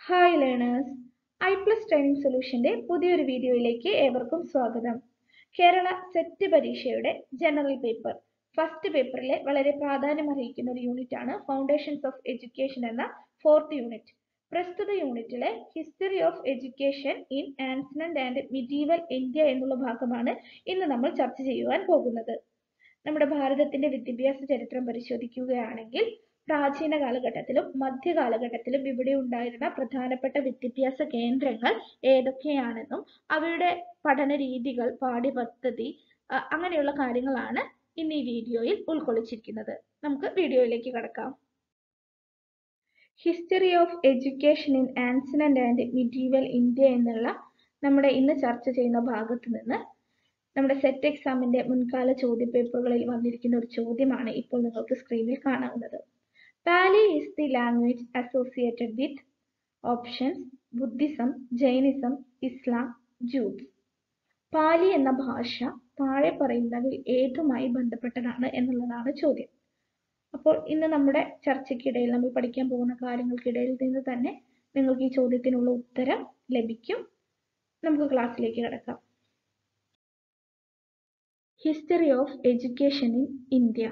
Hi learners, EyePlus training സൊല്യൂഷന്റെ പുതിയൊരു വീഡിയോയിലേക്ക് ഏവർക്കും സ്വാഗതം. കേരള സെറ്റ് പരീക്ഷയുടെ ജനറൽ പേപ്പർ ഫസ്റ്റ് പേപ്പറിലെ വളരെ പ്രാധാന്യമർഹിക്കുന്ന ഒരു യൂണിറ്റ് ആണ് ഫൗണ്ടേഷൻസ് ഓഫ് എഡ്യൂക്കേഷൻ എന്ന 4th യൂണിറ്റ്. പ്രസ്തുത യൂണിറ്റിലെ history of education in ancient and medieval India എന്നുള്ള ഭാഗമാണ് ഇന്ന് നമ്മൾ ചർച്ച ചെയ്യുവാൻ പോകുന്നത്. നമ്മുടെ ഭാരതത്തിന്റെ വിദ്യാഭ്യാസ ചരിത്രം പരിശോധിക്കുകയാണെങ്കിൽ പ്രാചീന കാലഘട്ടത്തിലും മധ്യകാലഘട്ടത്തിലും ഇവിടെ ഉണ്ടായിരുന്ന പ്രധാനപ്പെട്ട വിദ്യാഭ്യാസ കേന്ദ്രങ്ങൾ ഏതൊക്കെയാണെന്നും അവയുടെ പഠന രീതികൾ, പാഠ്യപദ്ധതി അങ്ങനെയുള്ള കാര്യങ്ങളാണ് ഇന്ന് ഈ വീഡിയോയിൽ ഉൾക്കൊള്ളിച്ചിരിക്കുന്നത്. നമുക്ക് വീഡിയോയിലേക്ക് കടക്കാം. History of education in ancient and medieval India എന്നുള്ള നമ്മുടെ ഇന്ന് ചർച്ച ചെയ്യുന്ന ഭാഗത്ത് നിന്ന് നമ്മുടെ സെറ്റ് എക്സാമിന്റെ മുൻകാല ചോദ്യപേപ്പറുകളിൽ വന്നിരിക്കുന്ന ഒരു ചോദ്യമാണ് ഇപ്പോൾ നിങ്ങൾക്ക് സ്ക്രീനിൽ കാണാവുന്നത്. Pali is the language associated with options Buddhism, Jainism, Islam, Jews. പാലി എന്ന ഭാഷ താഴെ പറയുന്നതിൽ ഏതുമായി ബന്ധപ്പെട്ടതാണ് എന്നുള്ളതാണ് ചോദ്യം. അപ്പോൾ ഇന്ന് നമ്മുടെ ചർച്ചയ്ക്കിടയിൽ നമ്മൾ പഠിക്കാൻ പോകുന്ന കാര്യങ്ങൾക്കിടയിൽ നിന്ന് തന്നെ നിങ്ങൾക്ക് ഈ ചോദ്യത്തിനുള്ള ഉത്തരം ലഭിക്കും. നമുക്ക് ക്ലാസ്സിലേക്ക് കടക്കാം. History of education in India.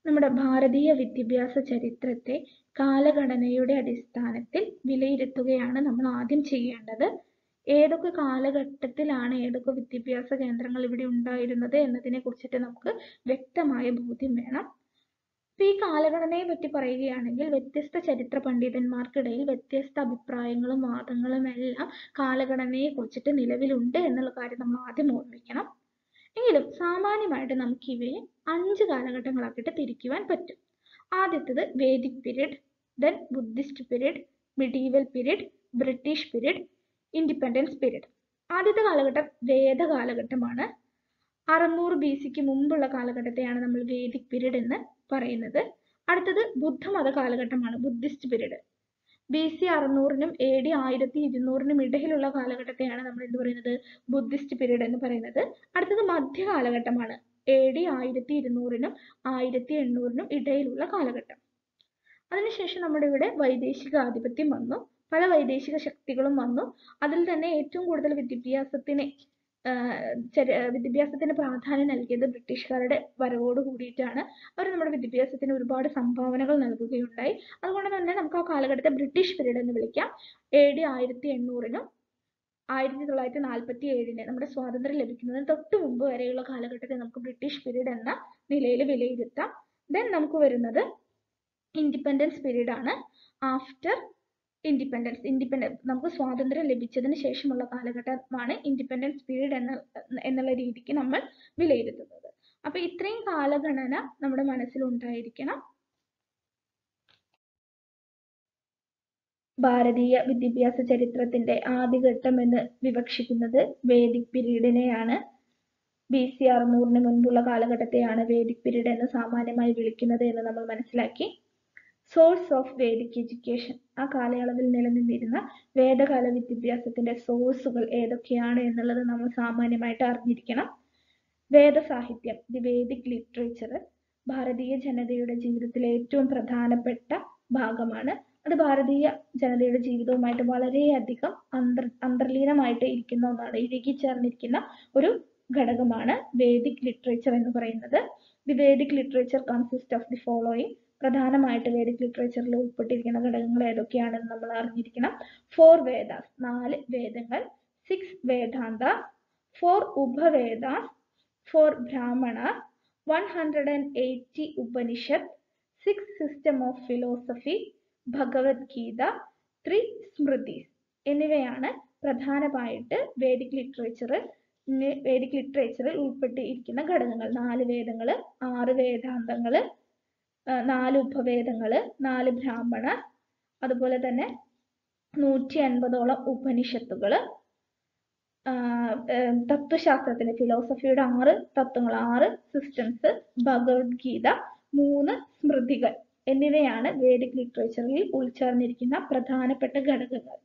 നമ്മുടെ ഭാരതീയ വിദ്യാഭ്യാസ ചരിത്രത്തെ കാലഗണനയുടെ അടിസ്ഥാനത്തിൽ വിലയിരുത്തുകയാണ് നമ്മൾ ആദ്യം ചെയ്യേണ്ടത്. ഏതൊക്കെ കാലഘട്ടത്തിലാണ് ഏതൊക്കെ വിദ്യാഭ്യാസ കേന്ദ്രങ്ങൾ ഇവിടെ ഉണ്ടായിരുന്നത് എന്നതിനെ കുറിച്ചിട്ട് നമുക്ക് വ്യക്തമായ ബോധ്യം വേണം. ഈ കാലഘടനയെ പറ്റി പറയുകയാണെങ്കിൽ വ്യത്യസ്ത ചരിത്ര പണ്ഡിതന്മാർക്കിടയിൽ വ്യത്യസ്ത അഭിപ്രായങ്ങളും വാദങ്ങളും എല്ലാം കാലഘടനയെ കുറിച്ചിട്ട് നിലവിലുണ്ട് എന്നുള്ള കാര്യം നമ്മൾ ആദ്യം ഓർമ്മിക്കണം. എങ്കിലും സാമാന്യമായിട്ട് നമുക്ക് ഇവയെ 5 കാലഘട്ടങ്ങളാക്കിയിട്ട് തിരിക്കുവാൻ പറ്റും. ആദ്യത്തേത് Vedic period, then Buddhist period, medieval period, British period, independence period. ആദ്യത്തെ കാലഘട്ടം വേദ കാലഘട്ടമാണ്. 600 BCക്ക് മുമ്പുള്ള കാലഘട്ടത്തെയാണ് നമ്മൾ വേദിക് പീരീഡ് എന്ന് പറയുന്നത്. അടുത്തത് ബുദ്ധമത കാലഘട്ടമാണ്, ബുദ്ധിസ്റ്റ് പീരീഡ്. BC 600നും AD 1200നും ഇടയിലുള്ള കാലഘട്ടത്തെയാണ് നമ്മൾ എന്ത് പറയുന്നത്, ബുദ്ധിസ്റ്റ് പീരീഡ് എന്ന് പറയുന്നത്. അടുത്തത് മധ്യകാലഘട്ടമാണ്, AD 1200നും 1800നും ഇടയിലുള്ള കാലഘട്ടം. അതിനുശേഷം നമ്മുടെ ഇവിടെ വൈദേശിക ആധിപത്യം വന്നു, പല വൈദേശിക ശക്തികളും വന്നു. അതിൽ തന്നെ ഏറ്റവും കൂടുതൽ വിദ്യാഭ്യാസത്തിന് പ്രാധാന്യം നൽകിയത് ബ്രിട്ടീഷുകാരുടെ വരവോട് കൂടിയിട്ടാണ്. അവർ നമ്മുടെ വിദ്യാഭ്യാസത്തിന് ഒരുപാട് സംഭാവനകൾ നൽകുകയുണ്ടായി. അതുകൊണ്ട് തന്നെ നമുക്ക് ആ കാലഘട്ടത്തെ ബ്രിട്ടീഷ് പീരീഡ് എന്ന് വിളിക്കാം. AD 1800നും 1947 നമ്മുടെ സ്വാതന്ത്ര്യം ലഭിക്കുന്നതിന് തൊട്ട് മുമ്പ് വരെയുള്ള കാലഘട്ടത്തെ നമുക്ക് ബ്രിട്ടീഷ് പീരീഡ് എന്ന നിലയിൽ വിലയിരുത്താം. ദെൻ നമുക്ക് വരുന്നത് ഇൻഡിപെൻഡൻസ് പീരീഡ് ആണ്. ആഫ്റ്റർ ഇൻഡിപെൻഡൻസ് നമുക്ക് സ്വാതന്ത്ര്യം ലഭിച്ചതിന് ശേഷമുള്ള കാലഘട്ടമാണ് ഇൻഡിപെൻഡൻസ് പീരീഡ് എന്നുള്ള രീതിക്ക് നമ്മൾ വിലയിരുത്തുന്നത്. അപ്പൊ ഇത്രയും കാലഗണന നമ്മുടെ മനസ്സിലുണ്ടായിരിക്കണം. ഭാരതീയ വിദ്യാഭ്യാസ ചരിത്രത്തിന്റെ ആദ്യഘട്ടം എന്ന് വിവക്ഷിക്കുന്നത് വേദിക് പീരീഡിനെയാണ്. BC 600ന് മുൻപുള്ള കാലഘട്ടത്തെയാണ് വേദിക് പീരീഡ് എന്ന് സാമാന്യമായി വിളിക്കുന്നത് എന്ന് നമ്മൾ മനസ്സിലാക്കി. സോഴ്സ് ഓഫ് വേദിക് എഡ്യൂക്കേഷൻ, ആ കാലയളവിൽ നിലനിന്നിരുന്ന വേദകാല വിദ്യാഭ്യാസത്തിന്റെ സോഴ്സുകൾ ഏതൊക്കെയാണ് എന്നുള്ളത് നമ്മൾ സാമാന്യമായിട്ട് അറിഞ്ഞിരിക്കണം. വേദസാഹിത്യം, ദി വേദിക് ലിറ്ററേച്ചർ ഭാരതീയ ജനതയുടെ ജീവിതത്തിലെ ഏറ്റവും പ്രധാനപ്പെട്ട ഭാഗമാണ്. അത് ഭാരതീയ ജനതയുടെ ജീവിതവുമായിട്ട് വളരെയധികം അന്തർലീനമായിട്ട് ഇരിക്കുന്ന ഒന്നാണ്, ഇഴുകിച്ചേർന്നിരിക്കുന്ന ഒരു ഘടകമാണ് വേദിക് ലിറ്ററേച്ചർ എന്ന് പറയുന്നത്. The Vedic literature consist of the following. പ്രധാനമായിട്ട് വേദിക് ലിറ്ററേച്ചറിൽ ഉൾപ്പെട്ടിരിക്കുന്ന ഘടകങ്ങൾ ഏതൊക്കെയാണെന്ന് നമ്മൾ അറിഞ്ഞിരിക്കണം. 4 വേദാസ്, 4 വേദങ്ങൾ. 6 വേദാന്ത, 4 ഉപവേദാസ്, 4 ബ്രാഹ്മണ, 180 ഉപനിഷത്ത്, 6 സിസ്റ്റം ഓഫ് ഫിലോസഫി, ഭഗവത്ഗീത, 3 സ്മൃതീസ് എന്നിവയാണ് പ്രധാനമായിട്ട് വേദിക് ലിറ്ററേച്ചറിൽ ഉൾപ്പെട്ടിരിക്കുന്ന ഘടകങ്ങൾ. 4 വേദങ്ങള്, 6 വേദാന്തങ്ങള്, 4 ഉപവേദങ്ങള്, 4 ബ്രാഹ്മണ, അതുപോലെ തന്നെ 150ഓളം ഉപനിഷത്തുകള്, തത്വശാസ്ത്രത്തിന് ഫിലോസഫിയുടെ 6 തത്വങ്ങൾ, 6 സിസ്റ്റംസ്, ഭഗവത്ഗീത, 3 സ്മൃതികൾ എന്നിവയാണ് വേദിക് ലിറ്ററേച്ചറിൽ ഉൾച്ചേർന്നിരിക്കുന്ന പ്രധാനപ്പെട്ട ഘടകങ്ങൾ.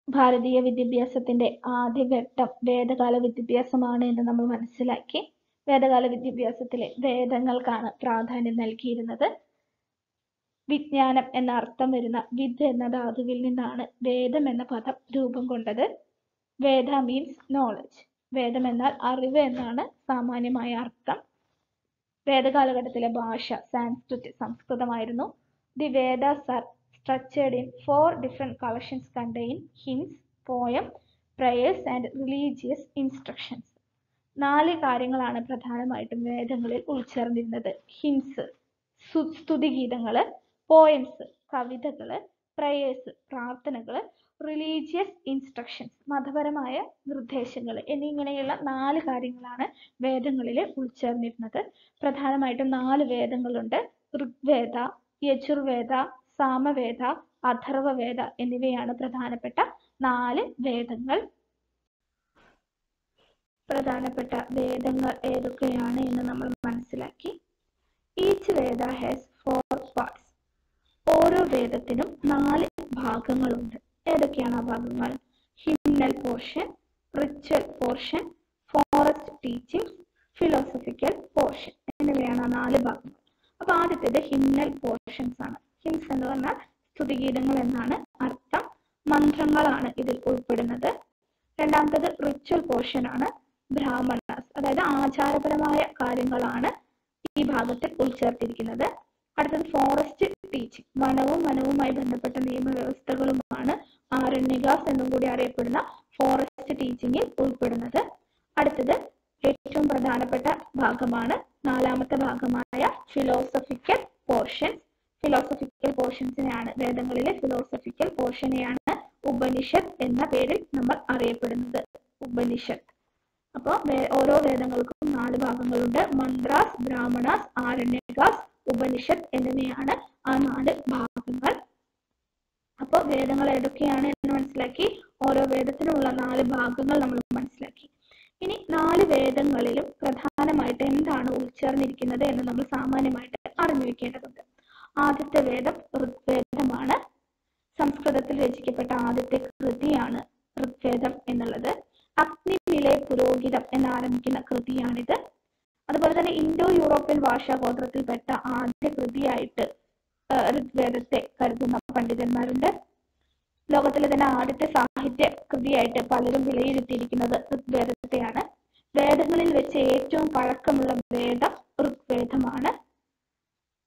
ഭാരതീയ വിദ്യാഭ്യാസത്തിന്റെ ആദ്യഘട്ടം വേദകാല വിദ്യാഭ്യാസമാണ് എന്ന് നമ്മൾ മനസ്സിലാക്കി. വേദകാല വിദ്യാഭ്യാസത്തിലെ വേദങ്ങൾക്കാണ് പ്രാധാന്യം നൽകിയിരുന്നത്. വിജ്ഞാനം എന്ന അർത്ഥം വരുന്ന വിദ് എന്ന ധാതുവിൽ നിന്നാണ് വേദം എന്ന പദം രൂപം കൊണ്ടത്. Veda means knowledge. വേദം എന്നാൽ അറിവ് എന്നാണ് സാമാന്യമായ അർത്ഥം. വേദകാലഘട്ടത്തിലെ ഭാഷ സാൻസ്ക്രിറ്റ്, സംസ്കൃതമായിരുന്നു. The Vedas are structured in 4 different collections containing hymns, poems, prayers and religious instructions. 4 കാര്യങ്ങളാണ് പ്രധാനമായിട്ടും വേദങ്ങളിൽ ഉൾച്ചേർന്നിരുന്നത്. ഹിംസ്, സ്തുതിഗീതങ്ങള്, പോയംസ്, കവിതകള്, പ്രയേഴ്സ്, പ്രാർത്ഥനകള്, റിലീജിയസ് ഇൻസ്ട്രക്ഷൻസ്, മതപരമായ നിർദ്ദേശങ്ങൾ എന്നിങ്ങനെയുള്ള 4 കാര്യങ്ങളാണ് വേദങ്ങളിൽ ഉൾച്ചേർന്നിരുന്നത്. പ്രധാനമായിട്ടും 4 വേദങ്ങളുണ്ട്. ഋഗ്വേദ, യജുർവേദ, സാമവേദ, അഥർവവേദ എന്നിവയാണ് പ്രധാനപ്പെട്ട 4 വേദങ്ങൾ. പ്രധാനപ്പെട്ട വേദങ്ങൾ ഏതൊക്കെയാണ് എന്ന് നമ്മൾ മനസ്സിലാക്കി. Each Veda has 4 parts. ഓരോ വേദത്തിനും 4 ഭാഗങ്ങളുണ്ട്. ഏതൊക്കെയാണ് ആ ഭാഗങ്ങൾ? Hymnal portion, ritual portion, forest teachings, philosophical portion എന്നിവയാണ് ആ 4 ഭാഗങ്ങൾ. അപ്പൊ ആദ്യത്തേത് ഹിംനൽ പോർഷൻസ് ആണ്. ഹിംസ് എന്ന് പറഞ്ഞാൽ സ്തുതിഗീതങ്ങൾ എന്നാണ് അർത്ഥം. മന്ത്രങ്ങളാണ് ഇതിൽ ഉൾപ്പെടുന്നത്. രണ്ടാമത്തേത് റിച്വൽ പോർഷൻ ആണ്. ബ്രാഹ്മണാസ്, അതായത് ആചാരപരമായ കാര്യങ്ങളാണ് ഈ ഭാഗത്തിൽ ഉൾച്ചേർത്തിരിക്കുന്നത്. അടുത്തത് ഫോറസ്റ്റ് ടീച്ചിങ്, വനവുമായി ബന്ധപ്പെട്ട നിയമവ്യവസ്ഥകളുമാണ് ആരണ്യകാസ് എന്നും കൂടി അറിയപ്പെടുന്ന ഫോറസ്റ്റ് ടീച്ചിങ്ങിൽ ഉൾപ്പെടുന്നത്. അടുത്തത് ഏറ്റവും പ്രധാനപ്പെട്ട ഭാഗമാണ് 4ാമത്തെ ഭാഗമായ ഫിലോസഫിക്കൽ പോർഷൻസ്. ഫിലോസഫിക്കൽ പോർഷൻസിനെയാണ്, വേദങ്ങളിലെ ഫിലോസഫിക്കൽ പോർഷനെയാണ് ഉപനിഷത്ത് എന്ന പേരിൽ നമ്മൾ അറിയപ്പെടുന്നത്. ഉപനിഷത്ത്. അപ്പോൾ ഓരോ വേദങ്ങൾക്കും 4 ഭാഗങ്ങളുണ്ട്. മന്ത്രാസ്, ബ്രാഹ്മണാസ്, ആരണ്യകാസ്, ഉപനിഷത്ത് എന്നിവയാണ് ആ 4 ഭാഗങ്ങൾ. അപ്പോൾ വേദങ്ങൾ ഏതൊക്കെയാണ് എന്ന് മനസ്സിലാക്കി. ഓരോ വേദത്തിനുമുള്ള 4 ഭാഗങ്ങൾ നമ്മൾ മനസ്സിലാക്കി. ഇനി 4 വേദങ്ങളിലും പ്രധാനമായിട്ട് എന്താണ് ഉൾച്ചേർന്നിരിക്കുന്നത് എന്ന് നമ്മൾ സാമാന്യമായിട്ട് അറിഞ്ഞു വെക്കേണ്ടതുണ്ട്. ആദ്യത്തെ വേദം ഋഗ്വേദമാണ്. സംസ്കൃതത്തിൽ രചിക്കപ്പെട്ട ആദ്യത്തെ കൃതിയാണ് ഋഗ്വേദം എന്നുള്ളത്. അഗ്നിമിലെ പുരോഹിതം എന്നാരംഭിക്കുന്ന കൃതിയാണിത്. അതുപോലെ തന്നെ ഇൻഡോ യൂറോപ്യൻ ഭാഷാഗോത്രത്തിൽപ്പെട്ട ആദ്യ കൃതിയായിട്ട് ഋഗ്വേദത്തെ കരുതുന്ന പണ്ഡിതന്മാരുണ്ട്. ലോകത്തിലെ തന്നെ ആദ്യത്തെ സാഹിത്യ കൃതിയായിട്ട് പലരും വിലയിരുത്തിയിരിക്കുന്നത് ഋഗ്വേദത്തെയാണ്. വേദങ്ങളിൽ വെച്ച് ഏറ്റവും പഴക്കമുള്ള വേദം ഋഗ്വേദമാണ്.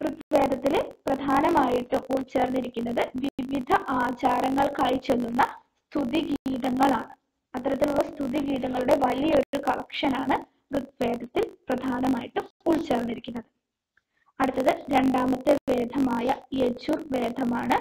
ഋഗ്വേദത്തിൽ പ്രധാനമായിട്ടും ഉൾച്ചേർന്നിരിക്കുന്നത് വിവിധ ആചാരങ്ങൾക്കായി ചൊല്ലുന്ന സ്തുതിഗീതങ്ങളാണ്. അത്തരത്തിലുള്ള സ്തുതിഗീതങ്ങളുടെ വലിയൊരു കളക്ഷനാണ് ഋഗ്വേദത്തിൽ പ്രധാനമായിട്ടും ഉൾച്ചേർന്നിരിക്കുന്നത്. അടുത്തത് 2ാമത്തെ വേദമായ യജുർവേദമാണ്.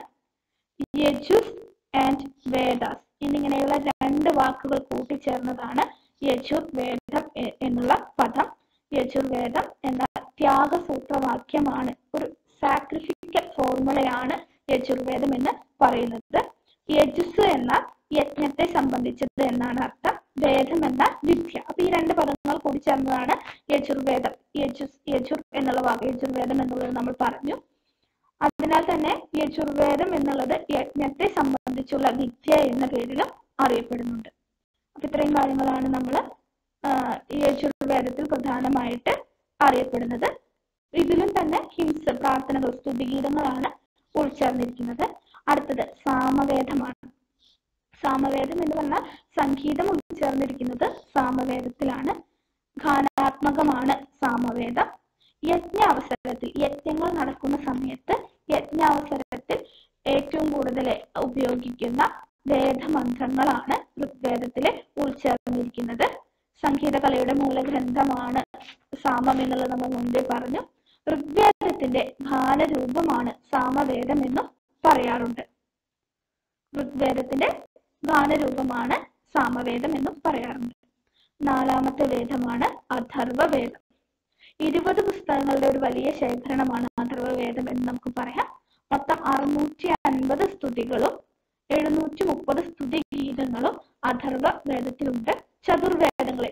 യജുസ് ആൻഡ് വേദാസ് എന്നിങ്ങനെയുള്ള 2 വാക്കുകൾ കൂട്ടിച്ചേർന്നതാണ് യജുർവേദം എന്നുള്ള പദം. യജുർവേദം എന്ന ത്യാഗസൂത്രവാക്യമാണ്, ഒരു സാക്രിഫിക്കൽ ഫോർമുലയാണ് യജുർവേദം എന്ന് പറയുന്നത്. യജുസ് എന്ന യജ്ഞത്തെ സംബന്ധിച്ചത് എന്നാണ് അർത്ഥം. വേദം എന്ന വിദ്യ. അപ്പൊ ഈ 2 പദങ്ങൾ കൂടി ചേർന്നതാണ് യജുർവേദം. യജുർ എന്നുള്ള വാക്ക്, യജുർവേദം എന്നുള്ളത് നമ്മൾ പറഞ്ഞു. അതിനാൽ തന്നെ യജുർവേദം എന്നുള്ളത് യജ്ഞത്തെ സംബന്ധിച്ചുള്ള വിദ്യ എന്ന പേരിലും അറിയപ്പെടുന്നുണ്ട്. അപ്പൊ ഇത്രയും കാര്യങ്ങളാണ് നമ്മൾ യജുർവേദത്തിൽ പ്രധാനമായിട്ട് അറിയപ്പെടുന്നത്. ഇതിലും തന്നെ ഹിംസ്, പ്രാർത്ഥനകൾ, സ്തുതിഗീതങ്ങളാണ് ഉൾച്ചേർന്നിരിക്കുന്നത്. അടുത്തത് സാമവേദമാണ്. സാമവേദം എന്ന് പറഞ്ഞാൽ സംഗീതം ഉൾച്ചേർന്നിരിക്കുന്നത് സാമവേദത്തിലാണ്. ഗാനാത്മകമാണ് സാമവേദം. യജ്ഞാവസരത്തിൽ, യജ്ഞങ്ങൾ നടക്കുന്ന സമയത്ത് യജ്ഞാവസരത്തിൽ ഏറ്റവും കൂടുതൽ ഉപയോഗിക്കുന്ന വേദമന്ത്രങ്ങളാണ് ഋഗ്വേദത്തിൽ ഉൾച്ചേർന്നിരിക്കുന്നത്. സംഗീതകലയുടെ മൂലഗ്രന്ഥമാണ് സാമം എന്നുള്ളത് നമ്മൾ മുൻപേ പറഞ്ഞു. ഋഗ്വേദത്തിന്റെ ഗാനരൂപമാണ് സാമവേദം എന്നും പറയാറുണ്ട്. ഋഗ്വേദത്തിന്റെ ഗാനരൂപമാണ് സാമവേദം എന്നും പറയാറുണ്ട്. 4ാമത്തെ വേദമാണ് അഥർവവേദം. 20 പുസ്തകങ്ങളുടെ ഒരു വലിയ ശേഖരണമാണ് അഥർവവേദം എന്ന് നമുക്ക് പറയാം. മൊത്തം 650 സ്തുതികളും 730 സ്തുതിഗീതങ്ങളും അഥർവവേദത്തിലുണ്ട്. ചതുർവേദങ്ങൾ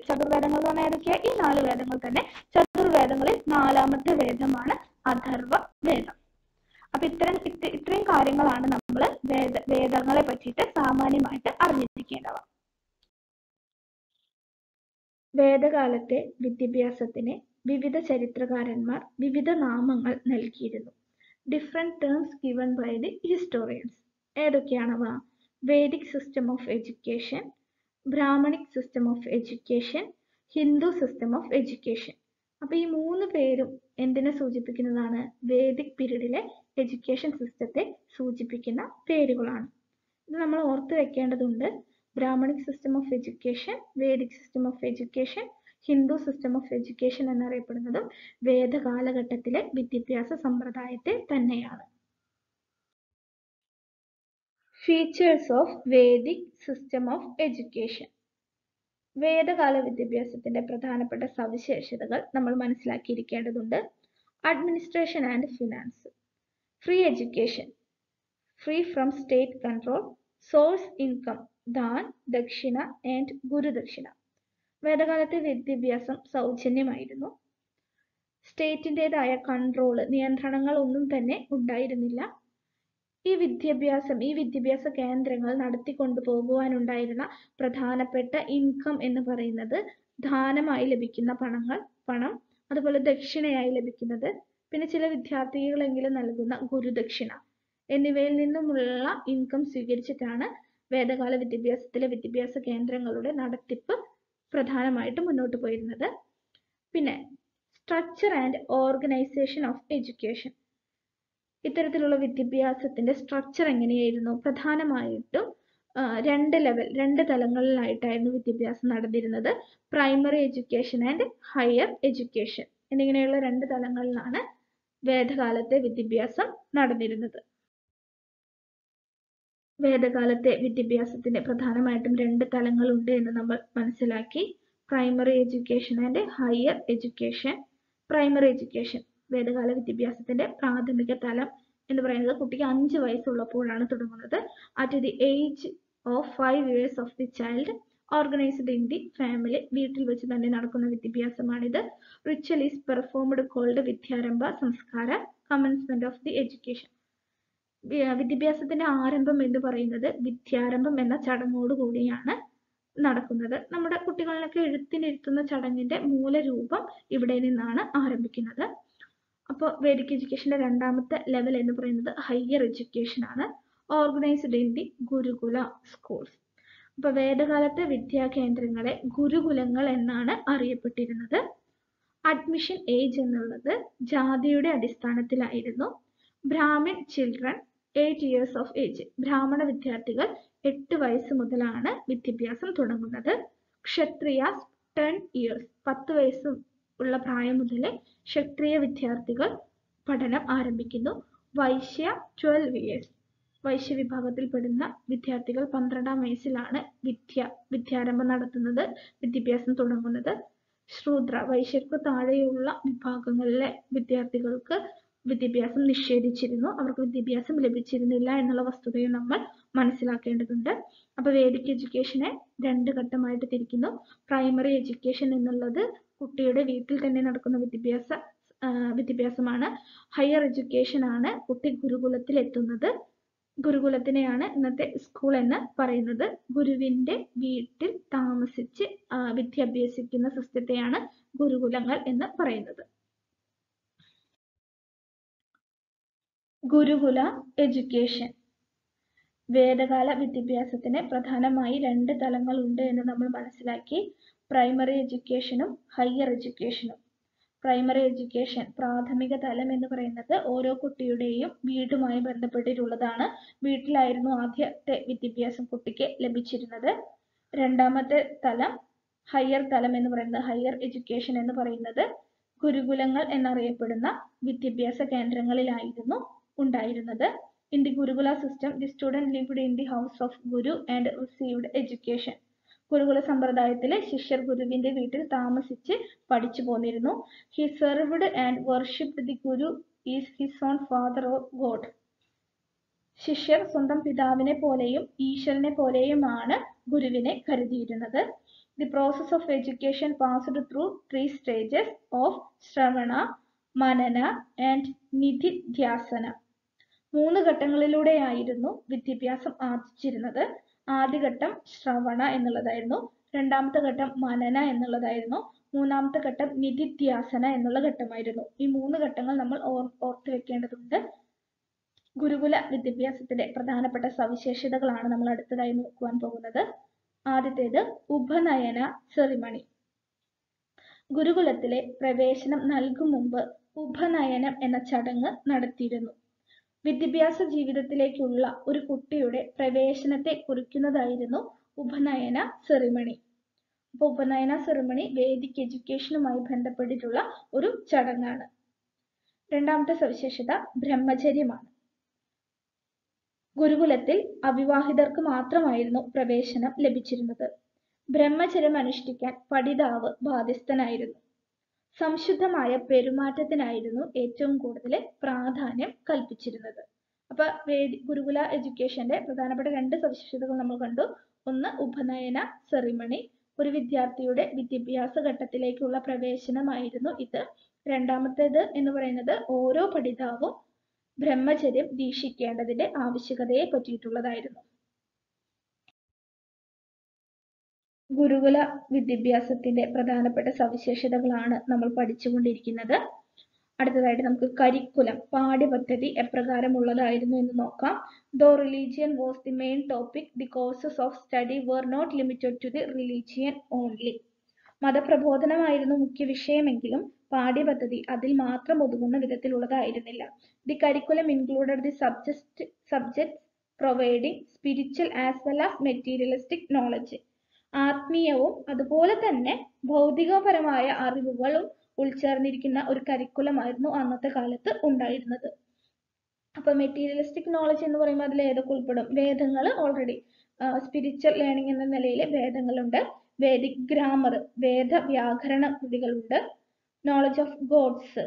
എന്ന് പറഞ്ഞാൽ ഏതൊക്കെയാ? ഈ 4 വേദങ്ങൾ തന്നെ. ചതുർവേദങ്ങളിൽ 4ാമത്തെ വേദമാണ് അഥർവവേദം. അപ്പൊ ഇത്രയും കാര്യങ്ങളാണ് നമ്മൾ വേദങ്ങളെ പറ്റിയിട്ട് സാമാന്യമായിട്ട് അറിഞ്ഞിരിക്കേണ്ടവ. വേദകാലത്തെ വിദ്യാഭ്യാസത്തിന് വിവിധ ചരിത്രകാരന്മാർ വിവിധ നാമങ്ങൾ നൽകിയിരുന്നു. different terms given by the historians. ഏതൊക്കെയാണവ? Vedic system of education, Brahmanic system of education, Hindu system of education. അപ്പൊ ഈ മൂന്ന് പേരും എന്തിനെ സൂചിപ്പിക്കുന്നതാണ്? വേദിക് പീരീഡിലെ എഡ്യൂക്കേഷൻ സിസ്റ്റത്തെ സൂചിപ്പിക്കുന്ന പേരുകളാണ്. ഇത് നമ്മൾ ഓർത്ത് വെക്കേണ്ടതുണ്ട്. Brahmanic system of education, Vedic system of education, Hindu system of education എന്നറിയപ്പെടുന്നതും വേദകാലഘട്ടത്തിലെ വിദ്യാഭ്യാസ സമ്പ്രദായത്തെ തന്നെയാണ്. Features of Vedic system of education. വേദകാല വിദ്യാഭ്യാസത്തിന്റെ പ്രധാനപ്പെട്ട സവിശേഷതകൾ നമ്മൾ മനസ്സിലാക്കിയിരിക്കേണ്ടതുണ്ട്. Administration and finance. Free education, free from state control. Source income, dan, dakshina and gurudakshina. വേദകാലത്തെ വിദ്യാഭ്യാസം സൗജന്യമായിരുന്നു. സ്റ്റേറ്റിൻ്റെതായ കൺട്രോള്, നിയന്ത്രണങ്ങൾ ഒന്നും തന്നെ ഉണ്ടായിരുന്നില്ല. ഈ വിദ്യാഭ്യാസ കേന്ദ്രങ്ങൾ നടത്തിക്കൊണ്ടു പോകുവാനുണ്ടായിരുന്ന പ്രധാനപ്പെട്ട ഇൻകം എന്ന് പറയുന്നത് ദാനമായി ലഭിക്കുന്ന പണം, അതുപോലെ ദക്ഷിണയായി ലഭിക്കുന്നത്, പിന്നെ ചില വിദ്യാർത്ഥികളെങ്കിലും നൽകുന്ന ഗുരുദക്ഷിണ എന്നിവയിൽ നിന്നുമുള്ള ഇൻകം സ്വീകരിച്ചിട്ടാണ് വേദകാല വിദ്യാഭ്യാസ കേന്ദ്രങ്ങളുടെ നടത്തിപ്പ് പ്രധാനമായിട്ടും മുന്നോട്ട് പോയിരുന്നത്. പിന്നെ structure and organisation of education. ഇത്തരത്തിലുള്ള വിദ്യാഭ്യാസത്തിന്റെ സ്ട്രക്ചർ എങ്ങനെയായിരുന്നു? പ്രധാനമായിട്ടും രണ്ട് തലങ്ങളിലായിട്ടായിരുന്നു വിദ്യാഭ്യാസം നടന്നിരുന്നത്. Primary education and higher education എന്നിങ്ങനെയുള്ള രണ്ട് തലങ്ങളിലാണ് വേദകാലത്തെ വിദ്യാഭ്യാസം നടന്നിരുന്നത്. വേദകാലത്തെ വിദ്യാഭ്യാസത്തിന് പ്രധാനമായിട്ടും രണ്ട് തലങ്ങളുണ്ട് എന്ന് നമ്മൾ മനസ്സിലാക്കി. Primary education and higher education. Primary education, വേദകാല വിദ്യാഭ്യാസത്തിന്റെ പ്രാഥമിക തലം എന്ന് പറയുന്നത് കുട്ടിക്ക് 5 വയസ്സുള്ളപ്പോഴാണ് തുടങ്ങുന്നത്. At the age of 5 years of the child, organised in the family. വീട്ടിൽ വെച്ച് തന്നെ നടക്കുന്ന വിദ്യാഭ്യാസമാണിത്. Ritual is performed called Vidyarambha Sanskara, commencement of the education. വിദ്യാഭ്യാസത്തിന്റെ ആരംഭം എന്ന് പറയുന്നത് വിദ്യാരംഭം എന്ന ചടങ്ങോടുകൂടിയാണ് നടക്കുന്നത്. നമ്മുടെ കുട്ടികളിലൊക്കെ എഴുത്തിനിരുത്തുന്ന ചടങ്ങിന്റെ മൂലരൂപം ഇവിടെ നിന്നാണ് ആരംഭിക്കുന്നത്. അപ്പോൾ വേദിക് എഡ്യൂക്കേഷന്റെ രണ്ടാമത്തെ ലെവൽ എന്ന് പറയുന്നത് ഹയർ എഡ്യൂക്കേഷൻ ആണ്. ഓർഗനൈസ്ഡ് ഇൻ ദി ഗുരുകുല സ്കൂൾസ്. അപ്പൊ വേദകാലത്തെ വിദ്യാകേന്ദ്രങ്ങളെ ഗുരുകുലങ്ങൾ എന്നാണ് അറിയപ്പെട്ടിരുന്നത്. അഡ്മിഷൻ ഏജ് എന്നുള്ളത് ജാതിയുടെ അടിസ്ഥാനത്തിലായിരുന്നു. Brahmin children 8 years of age. ബ്രാഹ്മണ വിദ്യാർത്ഥികൾ 8 വയസ്സ് മുതലാണ് വിദ്യാഭ്യാസം തുടങ്ങുന്നത്. ക്ഷത്രിയാസ് 10 years, 10 വയസ്സ് ഉള്ള പ്രായം മുതൽ ക്ഷത്രിയ വിദ്യാർത്ഥികൾ പഠനം ആരംഭിക്കുന്നു. വൈശ്യ 12 years. വൈശ്യ വിഭാഗത്തിൽപ്പെടുന്ന വിദ്യാർത്ഥികൾ 12ാം വയസ്സിലാണ് വിദ്യാരംഭം നടത്തുന്നത്, വിദ്യാഭ്യാസം തുടങ്ങുന്നത്. ശൂദ്ര, വൈശ്യർക്ക് താഴെയുള്ള വിഭാഗങ്ങളിലെ വിദ്യാർത്ഥികൾക്ക് വിദ്യാഭ്യാസം നിഷേധിച്ചിരുന്നു, അവർക്ക് വിദ്യാഭ്യാസം ലഭിച്ചിരുന്നില്ല എന്നുള്ള വസ്തുതയും നമ്മൾ മനസ്സിലാക്കേണ്ടതുണ്ട്. അപ്പൊ വേദിക് എഡ്യൂക്കേഷനെ 2 ഘട്ടമായിട്ട് തിരിക്കുന്നു. പ്രൈമറി എഡ്യൂക്കേഷൻ എന്നുള്ളത് കുട്ടിയുടെ വീട്ടിൽ തന്നെ നടക്കുന്ന വിദ്യാഭ്യാസമാണ്. ഹയർ എഡ്യൂക്കേഷൻ ആണ് കുട്ടി ഗുരുകുലത്തിൽ എത്തുന്നത്. ഗുരുകുലത്തിനെയാണ് ഇന്നത്തെ സ്കൂൾ എന്ന് പറയുന്നത്. ഗുരുവിന്റെ വീട്ടിൽ താമസിച്ച് വിദ്യാഭ്യസിക്കുന്ന സിസ്റ്റത്തെയാണ് ഗുരുകുലങ്ങൾ എന്ന് പറയുന്നത്. ഗുരുകുല എഡ്യൂക്കേഷൻ. വേദകാല വിദ്യാഭ്യാസത്തിന് പ്രധാനമായി 2 തലങ്ങളുണ്ട് എന്ന് നമ്മൾ മനസ്സിലാക്കി. പ്രൈമറി എഡ്യൂക്കേഷനും ഹയർ എഡ്യൂക്കേഷനും. പ്രൈമറി എഡ്യൂക്കേഷൻ, പ്രാഥമിക തലം എന്ന് പറയുന്നത് ഓരോ കുട്ടിയുടെയും വീടുമായി ബന്ധപ്പെട്ടിട്ടുള്ളതാണ്. വീട്ടിലായിരുന്നു ആദ്യത്തെ വിദ്യാഭ്യാസം കുട്ടിക്ക് ലഭിച്ചിരുന്നത്. രണ്ടാമത്തെ തലം ഹയർ തലം എന്ന് പറയുന്നത്, ഹയർ എഡ്യൂക്കേഷൻ എന്ന് പറയുന്നത് ഗുരുകുലങ്ങൾ എന്നറിയപ്പെടുന്ന വിദ്യാഭ്യാസ കേന്ദ്രങ്ങളിലായിരുന്നു ഉണ്ടായിരുന്നത്. In the Gurukula system, the student lived in the house of Guru and received education. ഗുരുകുല സമ്പ്രദായത്തിലെ ശിഷ്യർ ഗുരുവിന്റെ വീട്ടിൽ താമസിച്ച് പഠിച്ചു പോന്നിരുന്നു. He served and worshipped the Guru is his own father or God. ശിഷ്യർ സ്വന്തം പിതാവിനെ പോലെയും ഈശ്വരനെ പോലെയുമാണ് ഗുരുവിനെ കരുതിയിരുന്നത്. The process of education passed through 3 stages of Shravana, Manana and Nididhyasana. 3 ഘട്ടങ്ങളിലൂടെയായിരുന്നു വിദ്യാഭ്യാസം ആർജിച്ചിരുന്നത്. ആദ്യഘട്ടം ശ്രവണ എന്നുള്ളതായിരുന്നു, രണ്ടാമത്തെ ഘട്ടം മനന എന്നുള്ളതായിരുന്നു, മൂന്നാമത്തെ ഘട്ടം നിധിധ്യാസന എന്നുള്ള ഘട്ടമായിരുന്നു. ഈ 3 ഘട്ടങ്ങൾ നമ്മൾ ഓർത്തു വെക്കേണ്ടതുണ്ട്. ഗുരുകുല വിദ്യാഭ്യാസത്തിന്റെ പ്രധാനപ്പെട്ട സവിശേഷതകളാണ് നമ്മൾ അടുത്തതായി നോക്കുവാൻ പോകുന്നത്. ആദ്യത്തേത് ഉപനയന സെറിമണി. ഗുരുകുലത്തിലെ പ്രവേശനം നൽകും മുമ്പ് ഉപനയനം എന്ന ചടങ്ങ് നടത്തിയിരുന്നു. വിദ്യാഭ്യാസ ജീവിതത്തിലേക്കുള്ള ഒരു കുട്ടിയുടെ പ്രവേശനത്തെ കുറിക്കുന്നതായിരുന്നു ഉപനയന സെറിമണി. അപ്പോൾ ഉപനയന സെറിമണി വേദിക് എഡ്യൂക്കേഷനുമായി ബന്ധപ്പെട്ടിട്ടുള്ള ഒരു ചടങ്ങാണ്. രണ്ടാമത്തെ സവിശേഷത ബ്രഹ്മചര്യമാണ്. ഗുരുകുലത്തിൽ അവിവാഹിതർക്ക് മാത്രമായിരുന്നു പ്രവേശനം ലഭിച്ചിരുന്നത്. ബ്രഹ്മചര്യം അനുഷ്ഠിക്കാൻ പഠിതാവ് ബാധ്യസ്ഥനായിരുന്നു. സംശുദ്ധമായ പെരുമാറ്റത്തിനായിരുന്നു ഏറ്റവും കൂടുതൽ പ്രാധാന്യം കൽപ്പിച്ചിരുന്നത്. അപ്പൊ ഗുരുകുല എഡ്യൂക്കേഷന്റെ പ്രധാനപ്പെട്ട രണ്ട് സവിശേഷതകൾ നമ്മൾ കണ്ടു. ഒന്ന് ഉപനയന സെറിമണി, ഒരു വിദ്യാർത്ഥിയുടെ വിദ്യാഭ്യാസ ഘട്ടത്തിലേക്കുള്ള പ്രവേശനമായിരുന്നു ഇത്. രണ്ടാമത്തേത് എന്ന് പറയുന്നത് ഓരോ പഠിതാവും ബ്രഹ്മചര്യം ദീക്ഷിക്കേണ്ടതിന്റെ ആവശ്യകതയെ പറ്റിയിട്ടുള്ളതായിരുന്നു. ഗുരുകുല വിദ്യാഭ്യാസത്തിന്റെ പ്രധാനപ്പെട്ട സവിശേഷതകളാണ് നമ്മൾ പഠിച്ചുകൊണ്ടിരിക്കുന്നത്. അടുത്തതായിട്ട് നമുക്ക് കരിക്കുലം, പാഠ്യപദ്ധതി എപ്രകാരമുള്ളതായിരുന്നു എന്ന് നോക്കാം. Though religion was the main topic, the courses of study were not limited to the religion only. മതപ്രബോധനമായിരുന്നു മുഖ്യ വിഷയമെങ്കിലും പാഠ്യപദ്ധതി അതിൽ മാത്രം ഒതുങ്ങുന്ന വിധത്തിലുള്ളതായിരുന്നില്ല. The curriculum included the subjects providing spiritual as well as materialistic knowledge. ആത്മീയവും അതുപോലെ തന്നെ ഭൗതികപരമായ അറിവുകളും ഉൾച്ചേർന്നിരിക്കുന്ന ഒരു കരിക്കുലമായിരുന്നു അന്നത്തെ കാലത്ത് ഉണ്ടായിരുന്നത്. അപ്പൊ മെറ്റീരിയലിസ്റ്റിക് നോളജ് എന്ന് പറയുമ്പോൾ അതിൽ ഏതൊക്കെ ഉൾപ്പെടും? വേദങ്ങൾ ഓൾറെഡി സ്പിരിച്വൽ ലേണിംഗ് എന്ന നിലയിൽ വേദങ്ങളുണ്ട്. വേദിക് ഗ്രാമർ, വേദ വ്യാകരണ കൃതികളുണ്ട്. നോളജ് ഓഫ് ഗോഡ്സ്,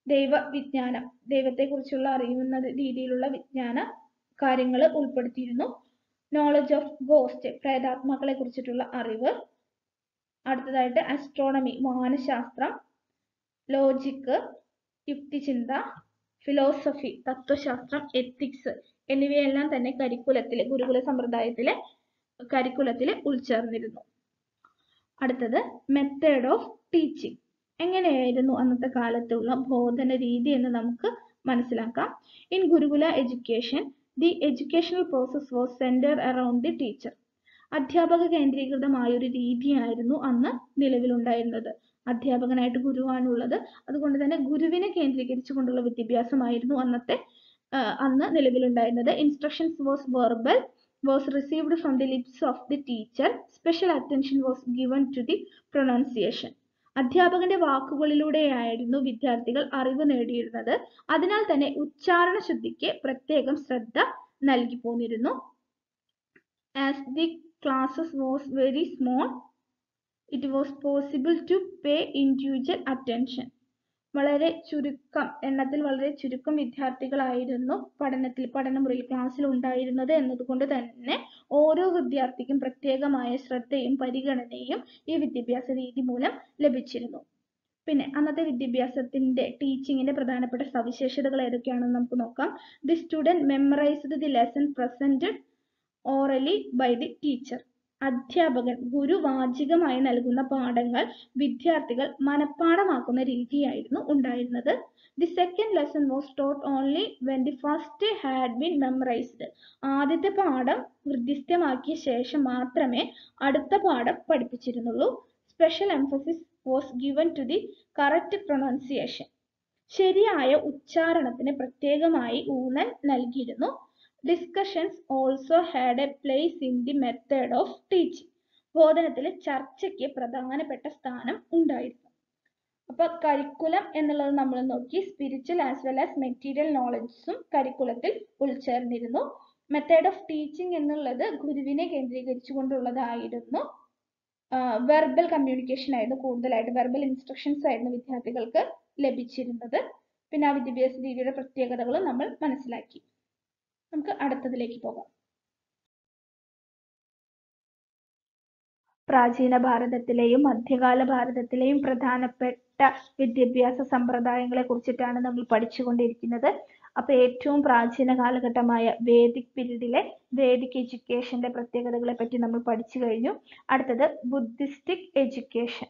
ദൈവ വിജ്ഞാനം, ദൈവത്തെ കുറിച്ചുള്ള അറിയുന്ന രീതിയിലുള്ള വിജ്ഞാന കാര്യങ്ങൾ ഉൾപ്പെടുത്തിയിരുന്നു. നോളജ് ഓഫ് ഗോസ്റ്റ്, പ്രേതാത്മാക്കളെ കുറിച്ചിട്ടുള്ള അറിവ്. അടുത്തതായിട്ട് അസ്ട്രോണമി, വാനശാസ്ത്രം. ലോജിക്ക്, യുക്തിചിന്ത. ഫിലോസഫി, തത്വശാസ്ത്രം. എത്തിക്സ് എന്നിവയെല്ലാം തന്നെ ഗുരുകുല സമ്പ്രദായത്തിലെ കരിക്കുലത്തിൽ ഉൾച്ചേർന്നിരുന്നു. അടുത്തത് മെത്തേഡ് ഓഫ് ടീച്ചിങ്. എങ്ങനെയായിരുന്നു അന്നത്തെ കാലത്തുള്ള ബോധന രീതി എന്ന് നമുക്ക് മനസ്സിലാക്കാം. ഇൻ ഗുരുകുല education the educational process was centred around the teacher. അധ്യാപക കേന്ദ്രീകൃതമായ ഒരു രീതിയായിരുന്നു അന്ന് നിലവിലുണ്ടായിരുന്നത്. അധ്യാപകനായിട്ട് ഗുരുവാണുള്ളത്. അതുകൊണ്ട് തന്നെ ഗുരുവിനെ കേന്ദ്രീകരിച്ചുകൊണ്ടുള്ള വിദ്യാഭ്യാസമായിരുന്നു അന്ന് നിലവിലുണ്ടായിരുന്നത്. Instructions was verbal, was received from the lips of the teacher. Special attention was given to the pronunciation. അധ്യാപകന്റെ വാക്കുകളിലൂടെയായിരുന്നു വിദ്യാർത്ഥികൾ അറിവ് നേടിയിരുന്നത്. അതിനാൽ തന്നെ ഉച്ചാരണ ശുദ്ധിക്ക് പ്രത്യേകം ശ്രദ്ധ നൽകി പോന്നിരുന്നു. As the classes was very small, it was possible to pay individual attention. എണ്ണത്തിൽ വളരെ ചുരുക്കം വിദ്യാർത്ഥികളായിരുന്നു പഠനമുറിയിൽ ക്ലാസ്സിൽ ഉണ്ടായിരുന്നത് എന്നതുകൊണ്ട് തന്നെ ഓരോ വിദ്യാർത്ഥിക്കും പ്രത്യേകമായ ശ്രദ്ധയും പരിഗണനയും ഈ വിദ്യാഭ്യാസ രീതി മൂലം ലഭിച്ചിരുന്നു. പിന്നെ അന്നത്തെ വിദ്യാഭ്യാസത്തിന്റെ ടീച്ചിങ്ങിന്റെ പ്രധാനപ്പെട്ട സവിശേഷതകൾ ഏതൊക്കെയാണെന്ന് നമുക്ക് നോക്കാം. The student memorised the lesson presented orally by the teacher. അധ്യാപകൻ ഗുരുവാചികമായി നൽകുന്ന പാഠങ്ങൾ വിദ്യാർത്ഥികൾ മനഃപ്പാഠമാക്കുന്ന രീതിയായിരുന്നു ഉണ്ടായിരുന്നത്. The second lesson was taught only when the first had been memorised. ആദ്യത്തെ പാഠം ഹൃദ്യസ്ഥമാക്കിയ ശേഷം മാത്രമേ അടുത്ത പാഠം പഠിപ്പിച്ചിരുന്നുള്ളൂ. Special emphasis was given to the correct pronunciation. ശരിയായ ഉച്ചാരണത്തിന് പ്രത്യേകമായി ഊന്നൽ നൽകിയിരുന്നു. Discussions also had a place in the method of teaching. ബോധനത്തിൽ ചർച്ചയ്ക്ക് പ്രധാനപ്പെട്ട സ്ഥാനം ഉണ്ടായിരുന്നു. അപ്പൊ കരിക്കുലം എന്നുള്ളത് നമ്മൾ നോക്കി. Spiritual as well as material നോളജസും കരിക്കുലത്തിൽ ഉൾച്ചേർന്നിരുന്നു. മെത്തേഡ് ഓഫ് ടീച്ചിങ് എന്നുള്ളത് ഗുരുവിനെ കേന്ദ്രീകരിച്ചുകൊണ്ടുള്ളതായിരുന്നു. വെർബൽ കമ്മ്യൂണിക്കേഷൻ ആയിരുന്നു കൂടുതലായിട്ട്. വെർബൽ ഇൻസ്ട്രക്ഷൻസ് ആയിരുന്നു വിദ്യാർത്ഥികൾക്ക് ലഭിച്ചിരുന്നത്. പിന്നെ ആ വിദ്യാഭ്യാസ രീതിയുടെ പ്രത്യേകതകളും നമ്മൾ മനസ്സിലാക്കി. നമുക്ക് അടുത്തതിലേക്ക് പോകാം. പ്രാചീന ഭാരതത്തിലെയും മധ്യകാല ഭാരതത്തിലെയും പ്രധാനപ്പെട്ട വിദ്യാഭ്യാസ സമ്പ്രദായങ്ങളെ കുറിച്ചിട്ടാണ് നമ്മൾ പഠിച്ചുകൊണ്ടിരിക്കുന്നത്. അപ്പൊ ഏറ്റവും പ്രാചീന കാലഘട്ടമായ വേദിക് പീരീഡിലെ വേദിക് എഡ്യൂക്കേഷന്റെ പ്രത്യേകതകളെ പറ്റി നമ്മൾ പഠിച്ചു കഴിഞ്ഞു. അടുത്തത് ബുദ്ധിസ്റ്റിക് എഡ്യൂക്കേഷൻ.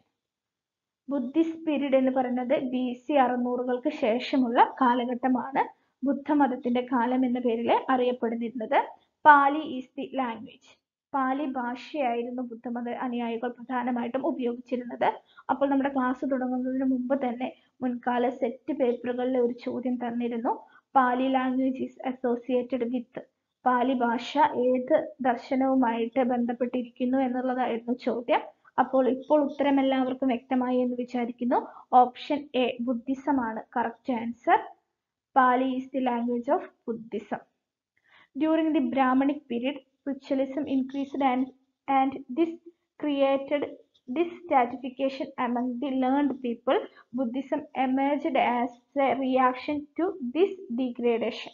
ബുദ്ധിസ്റ്റ് പീരീഡ് എന്ന് പറയുന്നത് BC 600-കൾക്ക് ശേഷമുള്ള കാലഘട്ടമാണ്. ബുദ്ധമതത്തിന്റെ കാലം എന്ന പേരിൽ അറിയപ്പെടുന്നിരുന്നത്. പാലി ഈസ് ദി ലാംഗ്വേജ്. പാലി ഭാഷയായിരുന്നു ബുദ്ധമത അനുയായികൾ പ്രധാനമായിട്ടും ഉപയോഗിച്ചിരുന്നത്. അപ്പോൾ നമ്മുടെ ക്ലാസ് തുടങ്ങുന്നതിന് മുമ്പ് തന്നെ മുൻകാല സെറ്റ് പേപ്പറുകളിലെ ഒരു ചോദ്യം തന്നിരുന്നു. പാലി ലാംഗ്വേജ് ഈസ് അസോസിയേറ്റഡ് വിത്ത്, പാലി ഭാഷ ഏത് ദർശനവുമായിട്ട് ബന്ധപ്പെട്ടിരിക്കുന്നു എന്നുള്ളതായിരുന്നു ചോദ്യം. അപ്പോൾ ഇപ്പോൾ ഉത്തരം എല്ലാവർക്കും വ്യക്തമായി എന്ന് വിചാരിക്കുന്നു. ഓപ്ഷൻ എ ബുദ്ധിസം ആണ് correct answer. Pali is the language of Buddhism. During the Brahmanic period, ritualism increased and this created dissatisfaction among the learned people. Buddhism emerged as a reaction to this degradation.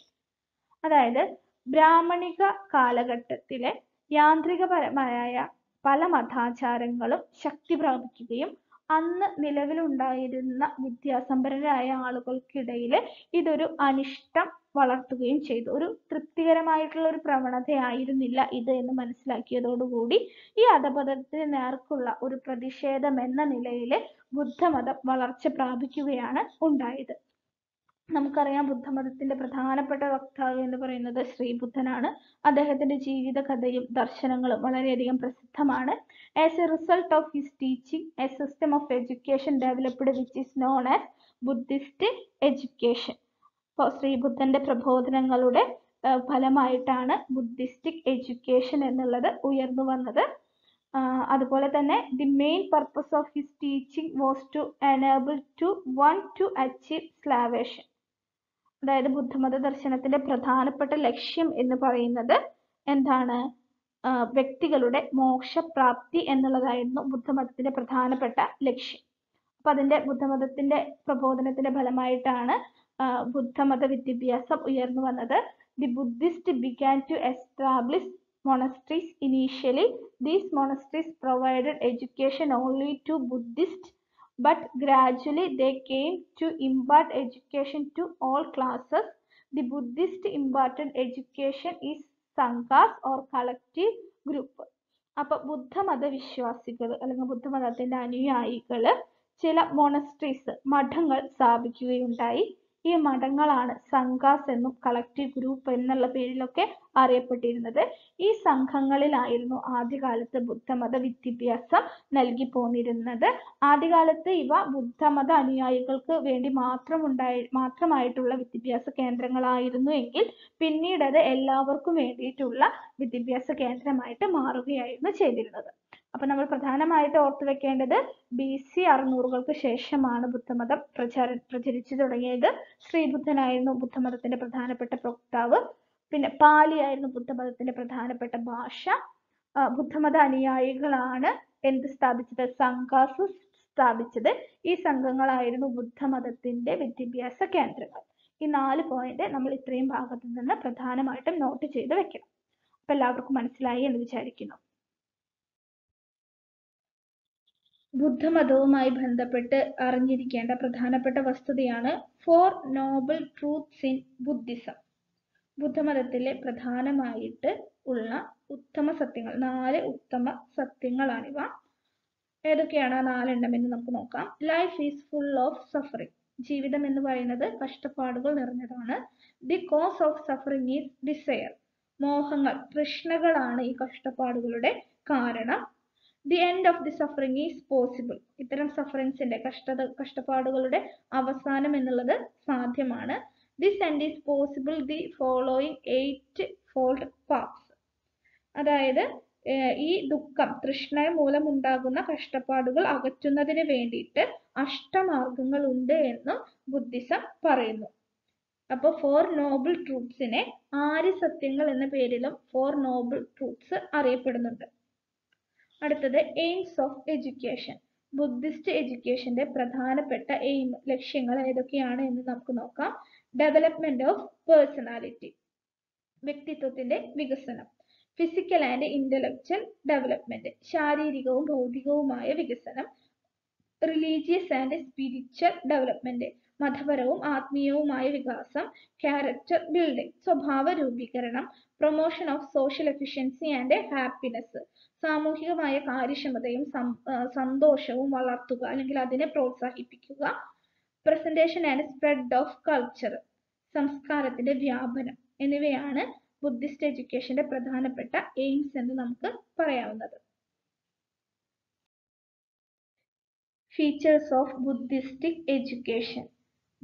അതായത് ബ്രാഹ്മണിക കാലഘട്ടത്തിലെ യാന്ത്രികപരമായ പല മതാചാരങ്ങളും ശക്തി പ്രാപിക്കുകയും അന്ന് നിലവിലുണ്ടായിരുന്ന വിദ്യാസമ്പന്നരായ ആളുകൾക്കിടയിൽ ഇതൊരു അനിഷ്ടം വളർത്തുകയും ചെയ്തു. ഒരു തൃപ്തികരമായിട്ടുള്ള ഒരു പ്രവണതയായിരുന്നില്ല ഇത് എന്ന് മനസ്സിലാക്കിയതോടുകൂടി ഈ അധപതനത്തിന് നേർക്കുള്ള ഒരു പ്രതിഷേധം എന്ന നിലയിൽ ബുദ്ധമതം വളർച്ച പ്രാപിക്കുകയാണ് ഉണ്ടായത്. നമുക്കറിയാം ബുദ്ധമതത്തിന്റെ പ്രധാനപ്പെട്ട വക്താവ് എന്ന് പറയുന്നത് ശ്രീബുദ്ധനാണ്. അദ്ദേഹത്തിന്റെ ജീവിത കഥയും ദർശനങ്ങളും വളരെയധികം പ്രസിദ്ധമാണ്. As a result of his teaching, a system of education developed which is known as Buddhist education. അപ്പോൾ ശ്രീബുദ്ധന്റെ പ്രബോധനങ്ങളുടെ ഫലമായിട്ടാണ് ബുദ്ധിസ്റ്റിക് എഡ്യൂക്കേഷൻ എന്നുള്ളത് ഉയർന്നു വന്നത്. അതുപോലെ തന്നെ the main purpose of his teaching was to enable one to achieve salvation. അതായത് ബുദ്ധമത ദർശനത്തിന്റെ പ്രധാനപ്പെട്ട ലക്ഷ്യം എന്ന് പറയുന്നത് എന്താണ്? വ്യക്തികളുടെ മോക്ഷപ്രാപ്തി എന്നുള്ളതായിരുന്നു ബുദ്ധമതത്തിന്റെ പ്രധാനപ്പെട്ട ലക്ഷ്യം. അപ്പൊ അതിന്റെ ബുദ്ധമതത്തിന്റെ പ്രബോധനത്തിന്റെ ഫലമായിട്ടാണ് ബുദ്ധമത വിദ്യാഭ്യാസം ഉയർന്നു വന്നത്. The Buddhists began to establish monasteries initially. These monasteries provided education only to Buddhists, but gradually they came to impart education to all classes. The Buddhist imparted education is sanghas or collective group. അപ്പൊ ബുദ്ധമത വിശ്വാസികൾ അല്ലെങ്കിൽ ബുദ്ധമതത്തിന്റെ അനുയായികൾ ചില മൊണസ്ട്രീസ് മഠങ്ങൾ സ്ഥാപിക്കുകയുണ്ടായി. ഈ മഠങ്ങളാണ് സംഘാസ് എന്നും collective group എന്നുള്ള പേരിലൊക്കെ അറിയപ്പെട്ടിരുന്നത്. ഈ സംഘങ്ങളിലായിരുന്നു ആദ്യകാലത്ത് ബുദ്ധമത വിദ്യാഭ്യാസം നൽകി പോന്നിരുന്നത്. ആദ്യകാലത്ത് ഇവ ബുദ്ധമത അനുയായികൾക്ക് വേണ്ടി മാത്രമായിട്ടുള്ള വിദ്യാഭ്യാസ കേന്ദ്രങ്ങളായിരുന്നു എങ്കിൽ പിന്നീട് അത് എല്ലാവർക്കും വേണ്ടിയിട്ടുള്ള വിദ്യാഭ്യാസ കേന്ദ്രമായിട്ട് മാറുകയായിരുന്നു ചെയ്തിരുന്നത്. അപ്പൊ നമ്മൾ പ്രധാനമായിട്ട് ഓർത്തു വെക്കേണ്ടത് BC 600-കൾക്ക് ശേഷമാണ് ബുദ്ധമതം പ്രചരിച്ചു തുടങ്ങിയത്. ശ്രീബുദ്ധനായിരുന്നു ബുദ്ധമതത്തിന്റെ പ്രധാനപ്പെട്ട വക്താവ്. പിന്നെ പാലി ആയിരുന്നു ബുദ്ധമതത്തിന്റെ പ്രധാനപ്പെട്ട ഭാഷ. ബുദ്ധമത അനുയായികളാണ് എന്ത് സ്ഥാപിച്ചത്? സംഘാസ് സ്ഥാപിച്ചത്. ഈ സംഘങ്ങളായിരുന്നു ബുദ്ധമതത്തിന്റെ വിദ്യാഭ്യാസ കേന്ദ്രങ്ങൾ. ഈ 4 പോയിന്റ് നമ്മൾ ഇത്രയും ഭാഗത്തു നിന്ന് പ്രധാനമായിട്ടും നോട്ട് ചെയ്ത് വെക്കണം. അപ്പൊ എല്ലാവർക്കും മനസ്സിലായി എന്ന് വിചാരിക്കുന്നു. ബുദ്ധമതവുമായി ബന്ധപ്പെട്ട് അറിഞ്ഞിരിക്കേണ്ട പ്രധാനപ്പെട്ട വസ്തുതയാണ് 4 നോബിൾ ട്രൂത്ത്സ് ഇൻ ബുദ്ധിസം. ബുദ്ധമതത്തിലെ പ്രധാനമായിട്ട് ഉള്ള ഉത്തമ സത്യങ്ങൾ, 4 ഉത്തമ സത്യങ്ങളാണിവ. ഏതൊക്കെയാണ് ആ 4 എണ്ണം എന്ന് നമുക്ക് നോക്കാം. Life is full of suffering. ജീവിതം എന്ന് പറയുന്നത് കഷ്ടപ്പാടുകൾ നിറഞ്ഞതാണ്. The cause of suffering is desire. മോഹങ്ങൾ, തൃഷ്ണകളാണ് ഈ കഷ്ടപ്പാടുകളുടെ കാരണം. The end of the suffering is possible. ഇത്തരം സഫറിങ്സിന്റെ കഷ്ടപ്പാടുകളുടെ അവസാനം എന്നുള്ളത് സാധ്യമാണ്. This end is possible the following 8 fold paths. അതായത് ഈ ദുഃഖം, തൃഷ്ണ മൂലം ഉണ്ടാകുന്ന കഷ്ടപ്പാടുകൾ അകറ്റുന്നതിന് വേണ്ടിയിട്ട് അഷ്ടമാർഗങ്ങൾ ഉണ്ട് എന്നും ബുദ്ധിസം പറയുന്നു. അപ്പൊ 4 നോബിൾ ട്രൂത്ത്സിനെ 6 സത്യങ്ങൾ എന്ന പേരിലും 4 നോബിൾ ട്രൂത്ത്സ് അറിയപ്പെടുന്നുണ്ട്. അടുത്തത് എയിംസ് ഓഫ് എഡ്യൂക്കേഷൻ. ബുദ്ധിസ്റ്റ് എഡ്യൂക്കേഷന്റെ പ്രധാനപ്പെട്ട ലക്ഷ്യങ്ങൾ ഏതൊക്കെയാണ് എന്ന് നമുക്ക് നോക്കാം. ഡെവലപ്മെന്റ് ഓഫ് പേഴ്സണാലിറ്റി, വ്യക്തിത്വത്തിന്റെ വികസനം. ഫിസിക്കൽ ആൻഡ് ഇന്റലക്ച്വൽ ഡെവലപ്മെന്റ്, ശാരീരികവും ഭൗതികവുമായ വികസനം. റിലീജിയസ് ആൻഡ് സ്പിരിച്വൽ ഡെവലപ്മെന്റ്, മതപരവും ആത്മീയവുമായ വികാസം. ക്യാരക്ടർ ബിൽഡിംഗ്, സ്വഭാവ രൂപീകരണം. Promotion of social efficiency and happiness, സാമൂഹികമായ കാര്യക്ഷമതയും സന്തോഷവും വളർത്തുക അല്ലെങ്കിൽ അതിനെ പ്രോത്സാഹിപ്പിക്കുക. Presentation and spread of culture, സംസ്കാരത്തിന്റെ വ്യാപനം എന്നിവയാണ് ബുദ്ധിസ്റ്റ് എഡ്യൂക്കേഷന്റെ പ്രധാനപ്പെട്ട എയിംസ് എന്ന് നമുക്ക് പറയാവുന്നത്. Features of Buddhistic education.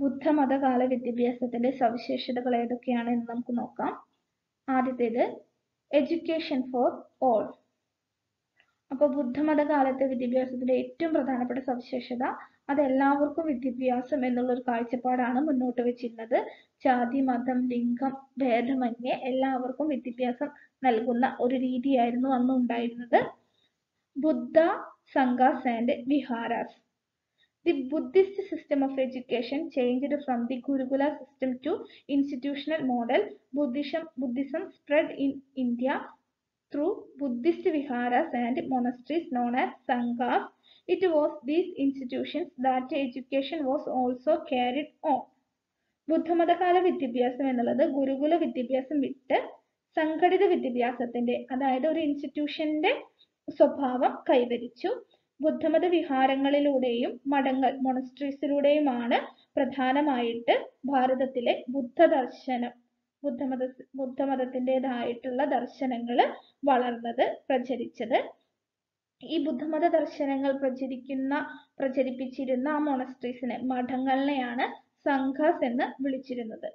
ബുദ്ധമതകാല വിദ്യാഭ്യാസത്തിന്റെ സവിശേഷതകൾ ഏതൊക്കെയാണ് എന്ന് നമുക്ക് നോക്കാം. ആദ്യത്തേത് എഡ്യൂക്കേഷൻ ഫോർ ഓൾ. അപ്പോൾ ബുദ്ധമതകാലത്തെ വിദ്യാഭ്യാസത്തിന്റെ ഏറ്റവും പ്രധാനപ്പെട്ട സവിശേഷത അത് എല്ലാവർക്കും വിദ്യാഭ്യാസം എന്നുള്ള ഒരു കാഴ്ചപ്പാടാണ് മുന്നോട്ട് വെച്ചിരുന്നത്. ജാതി, മതം, ലിംഗം ഭേദമന്യേ എല്ലാവർക്കും വിദ്യാഭ്യാസം നൽകുന്ന ഒരു രീതിയായിരുന്നു അന്ന് ഉണ്ടായിരുന്നത്. Buddha sanghas and viharas. The Buddhist system of education changed from the Gurukula system to institutional model. Buddhism spread in India through Buddhist viharas and monasteries known as sanghas. It was these institutions that education was also carried on. ബുദ്ധമതകാല വിദ്യാഭ്യാസം എന്നുള്ളത് ഗുരുകുല വിദ്യാഭ്യാസം വിട്ട് സംഘടിത വിദ്യാഭ്യാസത്തിന്റെ, അതായത് ഒരു ഇൻസ്റ്റിറ്റ്യൂഷന്റെ സ്വഭാവം കൈവരിച്ചു. ബുദ്ധമത വിഹാരങ്ങളിലൂടെയും മഠങ്ങൾ മൊണസ്ട്രീസിലൂടെയുമാണ് പ്രധാനമായിട്ട് ഭാരതത്തിലെ ബുദ്ധമതത്തിൻ്റെതായിട്ടുള്ള ദർശനങ്ങൾ വളർന്നത്, പ്രചരിച്ചത്. ഈ ബുദ്ധമത ദർശനങ്ങൾ പ്രചരിപ്പിച്ചിരുന്ന ആ മൊണസ്ട്രീസിനെ, മഠങ്ങളിനെയാണ് സംഘാസ് എന്ന് വിളിച്ചിരുന്നത്.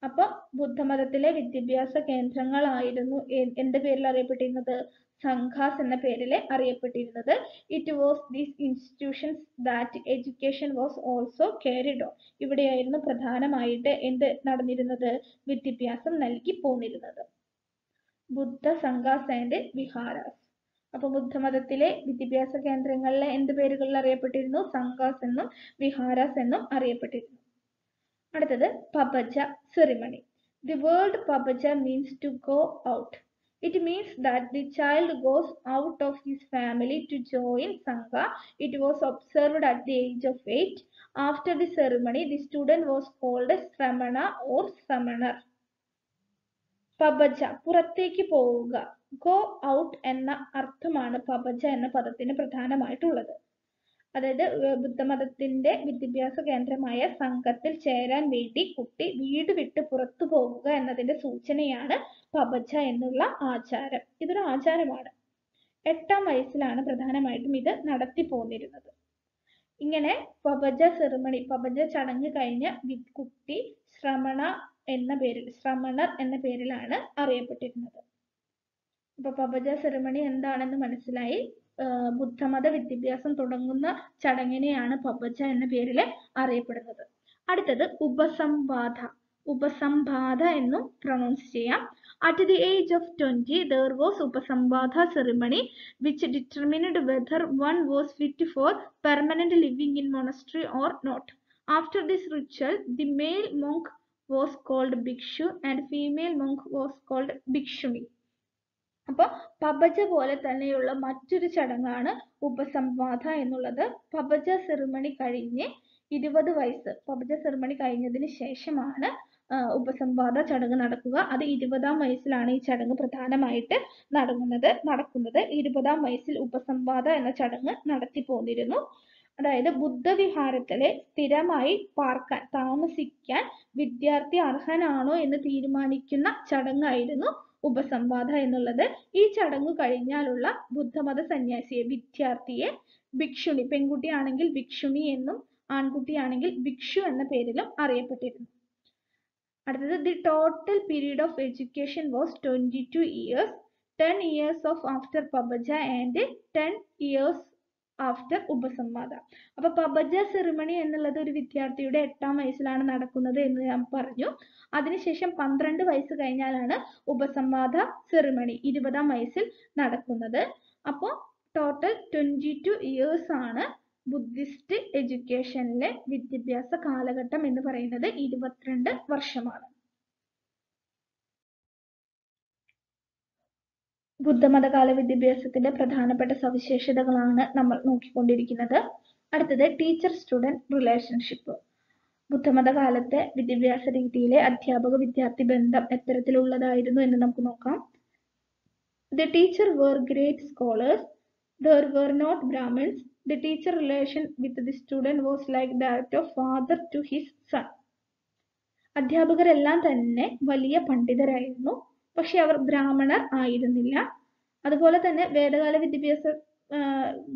അപ്പൊ ബുദ്ധമതത്തിലെ വിദ്യാഭ്യാസ കേന്ദ്രങ്ങളായിരുന്നു എന്ത് പേരിൽ അറിയപ്പെട്ടിരുന്നത്? സംഘാസ് എന്ന പേരിൽ അറിയപ്പെട്ടിരുന്നത്. It was these institutions that education was also carried on. ഇവിടെയായിരുന്നു പ്രധാനമായിട്ട് എന്ത് നടന്നിരുന്നത്? വിദ്യാഭ്യാസം നൽകി പോന്നിരുന്നത്. ബുദ്ധ സംഘാസ് ആൻഡ് വിഹാരാസ്. അപ്പൊ ബുദ്ധമതത്തിലെ വിദ്യാഭ്യാസ കേന്ദ്രങ്ങളിലെ എന്ത് പേരുകളിൽ അറിയപ്പെട്ടിരുന്നു? സംഘാസ് എന്നും വിഹാരാസ് എന്നും അറിയപ്പെട്ടിരുന്നു. അടുത്തത് pabbajja ceremony. The word pabbajja means to go out. It means that the child goes out of his family to join Sangha. It was observed at the age of 8. After the ceremony, the student was called a Sramana or Samanar. പബജ, പുറത്തേക്ക് പോവുക. Go out എന്ന അർത്ഥമാണ് പബജ എന്ന പദത്തിന് പ്രധാനമായിട്ടുള്ളത്. അതായത് ബുദ്ധമതത്തിന്റെ വിദ്യാഭ്യാസ കേന്ദ്രമായ സംഘത്തിൽ ചേരാൻ വേണ്ടി കുട്ടി വീട് വിട്ട് പുറത്തു പോവുക എന്നതിന്റെ സൂചനയാണ് പബജ എന്നുള്ള ആചാരം. ഇതൊരു ആചാരമാണ്. 8ാം വയസ്സിലാണ് പ്രധാനമായിട്ടും ഇത് നടത്തി പോന്നിരുന്നത്. ഇങ്ങനെ പബജ സെറിമണി, പബജ ചടങ്ങ് കഴിഞ്ഞ കുട്ടി ശ്രമണർ എന്ന പേരിലാണ് അറിയപ്പെട്ടിരുന്നത്. അപ്പൊ പബജ സെറിമണി എന്താണെന്ന് മനസ്സിലായി. ബുദ്ധമത വിദ്യാഭ്യാസം തുടങ്ങുന്ന ചടങ്ങിനെയാണ് പബജ എന്ന പേരിൽ അറിയപ്പെടുന്നത്. അടുത്തത് ഉപസംവാദ. ഉപസംവാദ എന്നും പ്രൊനൗൺസ് ചെയ്യാം. At the age of 20, there was Upasamvada ceremony which determined whether one was fit for permanent living in monastery or not. After this ritual, the male monk was called Bhikshu and female monk was called Bhikshuni. അപ്പോൾ പബജ പോലെ തന്നെയുള്ള മറ്റൊരു ചടങ്ങാണ് ഉപസംവാദ എന്നുള്ളത്. പബജ ceremony കഴിഞ്ഞ് 20 വയസ്സ്, പബജ ceremony കഴിഞ്ഞതിന് ശേഷമാണ് ഉപസംവാദ ചടങ്ങ് നടക്കുക. അത് 20ാം വയസ്സിലാണ് ഈ ചടങ്ങ് പ്രധാനമായിട്ട് നടക്കുന്നത്. 20ാം വയസ്സിൽ ഉപസംവാദ എന്ന ചടങ്ങ് നടത്തി പോന്നിരുന്നു. അതായത് ബുദ്ധവിഹാരത്തിലെ സ്ഥിരമായി താമസിക്കാൻ വിദ്യാർത്ഥി അർഹനാണോ എന്ന് തീരുമാനിക്കുന്ന ചടങ്ങായിരുന്നു ഉപസംവാദ എന്നുള്ളത്. ഈ ചടങ്ങ് കഴിഞ്ഞാലുള്ള ബുദ്ധമത സന്യാസിയെ, വിദ്യാർത്ഥിയെ ഭിക്ഷുണി, പെൺകുട്ടിയാണെങ്കിൽ ഭിക്ഷുണി എന്നും ആൺകുട്ടിയാണെങ്കിൽ ഭിക്ഷു എന്ന പേരിലും അറിയപ്പെട്ടിരുന്നു. അടുത്തത് the total period of education was 22 years, 10 years of after pabbajja and 10 years after upasampada. അപ്പൊ പബജ സെറിമണി എന്നുള്ളത് ഒരു വിദ്യാർത്ഥിയുടെ 8ാം വയസ്സിലാണ് നടക്കുന്നത് എന്ന് ഞാൻ പറഞ്ഞു. അതിനുശേഷം 12 വയസ്സ് കഴിഞ്ഞാലാണ് ഉപസംവാദ സെറിമണി 20ാം വയസ്സിൽ നടക്കുന്നത്. അപ്പോൾ ടോട്ടൽ 22 years ആണ് ബുദ്ധിസ്റ്റ് എഡ്യൂക്കേഷനിലെ വിദ്യാഭ്യാസ കാലഘട്ടം എന്ന് പറയുന്നത്. 22 വർഷമാണ്. ബുദ്ധമതകാല വിദ്യാഭ്യാസത്തിന്റെ പ്രധാനപ്പെട്ട സവിശേഷതകളാണ് നമ്മൾ നോക്കിക്കൊണ്ടിരിക്കുന്നത്. അടുത്തത് ടീച്ചർ സ്റ്റുഡന്റ് റിലേഷൻഷിപ്പ്. ബുദ്ധമതകാലത്തെ വിദ്യാഭ്യാസ രീതിയിലെ അധ്യാപക വിദ്യാർത്ഥി ബന്ധം എത്തരത്തിലുള്ളതായിരുന്നു എന്ന് നമുക്ക് നോക്കാം. The teacher were great scholars. There were not Brahmins. The teacher relation with the student was like that of father to his son. അധ്യാപകരെല്ലാം തന്നെ വലിയ പണ്ഡിതരായിരുന്നു, പക്ഷെ അവർ ബ്രാഹ്മണർ ആയിരുന്നില്ല. അതുപോലെ തന്നെ വേദകാല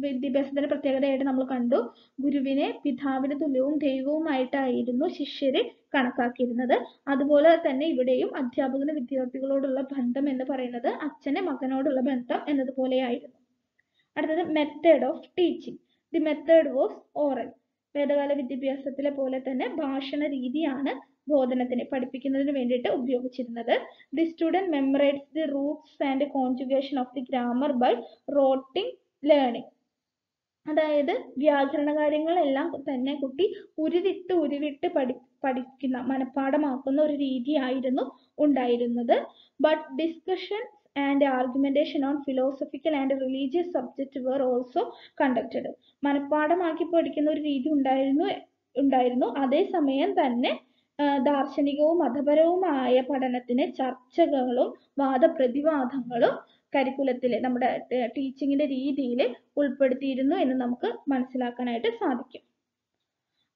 വിദ്യാഭ്യാസത്തിന്റെ പ്രത്യേകതയായിട്ട് നമ്മൾ കണ്ടു, ഗുരുവിനെ പിതാവിന് തുല്യവും ദൈവവുമായിട്ടായിരുന്നു ശിഷ്യരെ കണക്കാക്കിയിരുന്നത്. അതുപോലെ തന്നെ ഇവിടെയും അധ്യാപകന് വിദ്യാർത്ഥികളോടുള്ള ബന്ധം എന്ന് പറയുന്നത് അച്ഛന് മകനോടുള്ള ബന്ധം എന്നതുപോലെയായിരുന്നു. അടുത്തത് method of teaching. The method was oral. വേദകാല വിദ്യാഭ്യാസത്തിലെ പോലെ തന്നെ ഭാഷണ രീതിയാണ് ബോധനത്തിന് പഠിപ്പിക്കുന്നതിന് വേണ്ടിയിട്ട് ഉപയോഗിച്ചിരുന്നത്. The student memorise the roots and conjugation of the grammar by roting learning. അതായത് വ്യാകരണ കാര്യങ്ങളെല്ലാം തന്നെ കുട്ടി ഉരുവിട്ട് പഠിക്കുന്ന മനഃപ്പാഠമാക്കുന്ന ഒരു രീതിയായിരുന്നു ഉണ്ടായിരുന്നത്. But discussion and argumentation on philosophical and religious subjects were also conducted. മനഃപ്പാഠമാക്കി പഠിക്കുന്ന ഒരു രീതി ഉണ്ടായിരുന്നു. അതേസമയം തന്നെ ദാർശനികവും മതപരവുമായ പഠനത്തിന് ചർച്ചകളും വാദപ്രതിവാദങ്ങളും കരിക്കുലത്തിലെ നമ്മുടെ ടീച്ചിങ്ങിന്റെ രീതിയിൽ ഉൾപ്പെടുത്തിയിരുന്നു എന്ന് നമുക്ക് മനസ്സിലാക്കാനായിട്ട് സാധിക്കും.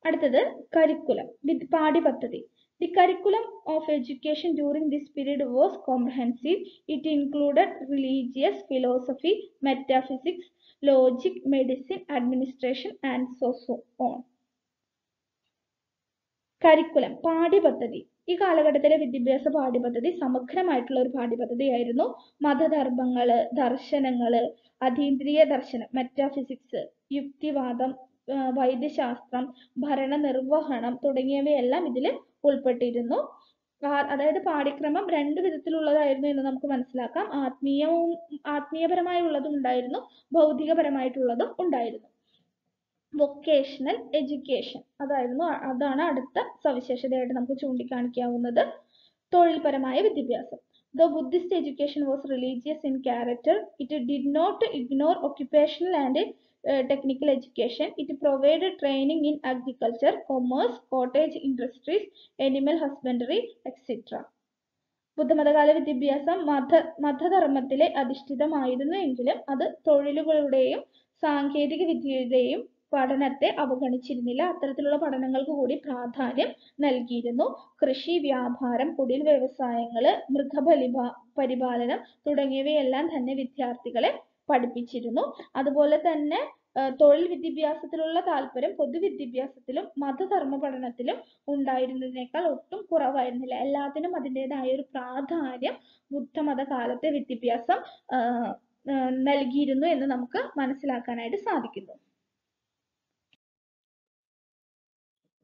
അടുത്തത് കരിക്കുലം, പാഠ്യപദ്ധതി. The curriculum of education during this period was comprehensive. It included religious, philosophy, metaphysics, logic, medicine, administration, and so on. Curriculum, പാഠ്യപദ്ധതി. ഈ കാലഘട്ടത്തിലെ വിദ്യാഭ്യാസ പാഠ്യപദ്ധതി സമഗ്രമായിട്ടുള്ള ഒരു പാഠ്യപദ്ധതിയായിരുന്നു. മതധർമ്മങ്ങള്, ദർശനങ്ങള്, അതീന്ദ്രിയ ദർശനം, മെറ്റാഫിസിക്സ്, യുക്തിവാദം, വൈദ്യശാസ്ത്രം, ഭരണനിർവഹണം തുടങ്ങിയവയെല്ലാം ഇതിൽ ഉൾപ്പെട്ടിരുന്നു. അതായത് പാഠ്യക്രമം രണ്ട് വിധത്തിലുള്ളതായിരുന്നു എന്ന് നമുക്ക് മനസ്സിലാക്കാം. ആത്മീയപരമായുള്ളതും ഉണ്ടായിരുന്നു, ഭൗതികപരമായിട്ടുള്ളതും ഉണ്ടായിരുന്നു. വൊക്കേഷണൽ എഡ്യൂക്കേഷൻ അതാണ് അടുത്ത സവിശേഷതയായിട്ട് നമുക്ക് ചൂണ്ടിക്കാണിക്കാവുന്നത്. തൊഴിൽപരമായ വിദ്യാഭ്യാസം. The Buddhist education was religious in character. It did not ignore occupational and technical education. It provided training in agriculture, commerce, cottage industries, animal husbandry, etc. ബുദ്ധമതകാല വിദ്യാഭ്യാസം മതധർമ്മത്തിലെ അധിഷ്ഠിതമായിരുന്നു എങ്കിലും അത് തൊഴിലുകളുടെയും സാങ്കേതിക വിദ്യയുടെയും പഠനത്തെ അവഗണിച്ചിരുന്നില്ല. അത്തരത്തിലുള്ള പഠനങ്ങൾക്ക് കൂടി പ്രാധാന്യം നൽകിയിരുന്നു. കൃഷി, വ്യാപാരം, കുടിൽ വ്യവസായങ്ങള്, മൃഗപരിപാലനം തുടങ്ങിയവയെല്ലാം തന്നെ വിദ്യാർത്ഥികളെ പഠിപ്പിച്ചിരുന്നു. അതുപോലെ തന്നെ തൊഴിൽ വിദ്യാഭ്യാസത്തിലുള്ള താല്പര്യം പൊതുവിദ്യാഭ്യാസത്തിലും മതധർമ്മ പഠനത്തിലും ഉണ്ടായിരുന്നതിനേക്കാൾ ഒട്ടും കുറവായിരുന്നില്ല. എല്ലാത്തിനും അതിൻ്റെതായ ഒരു പ്രാധാന്യം ബുദ്ധമത കാലത്തെ വിദ്യാഭ്യാസം നൽകിയിരുന്നു എന്ന് നമുക്ക് മനസ്സിലാക്കാനായിട്ട് സാധിക്കുന്നു.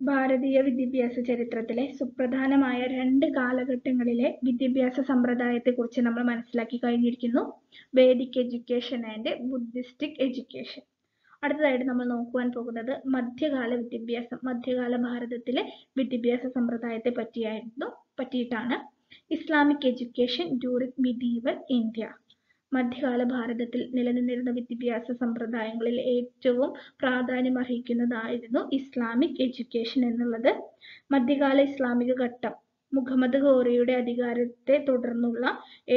ഭാരതീയ വിദ്യാഭ്യാസ ചരിത്രത്തിലെ സുപ്രധാനമായ രണ്ട് കാലഘട്ടങ്ങളിലെ വിദ്യാഭ്യാസ സമ്പ്രദായത്തെക്കുറിച്ച് നമ്മൾ മനസ്സിലാക്കി കഴിഞ്ഞിരിക്കുന്നു. Vedic education and Buddhistic education. അടുത്തതായിട്ട് നമ്മൾ നോക്കുവാൻ പോകുന്നത് മധ്യകാല വിദ്യാഭ്യാസം, മധ്യകാല ഭാരതത്തിലെ വിദ്യാഭ്യാസ സമ്പ്രദായത്തെ പറ്റിയിട്ടാണ്. Islamic education during medieval India. മധ്യകാല ഭാരതത്തിൽ നിലനിന്നിരുന്ന വിദ്യാഭ്യാസ സമ്പ്രദായങ്ങളിൽ ഏറ്റവും പ്രാധാന്യം അർഹിക്കുന്നതായിരുന്നു ഇസ്ലാമിക് എഡ്യൂക്കേഷൻ എന്നുള്ളത്. മധ്യകാല ഇസ്ലാമിക ഘട്ടം മുഹമ്മദ് ഘോറിയുടെ അധികാരത്തെ തുടർന്നുള്ള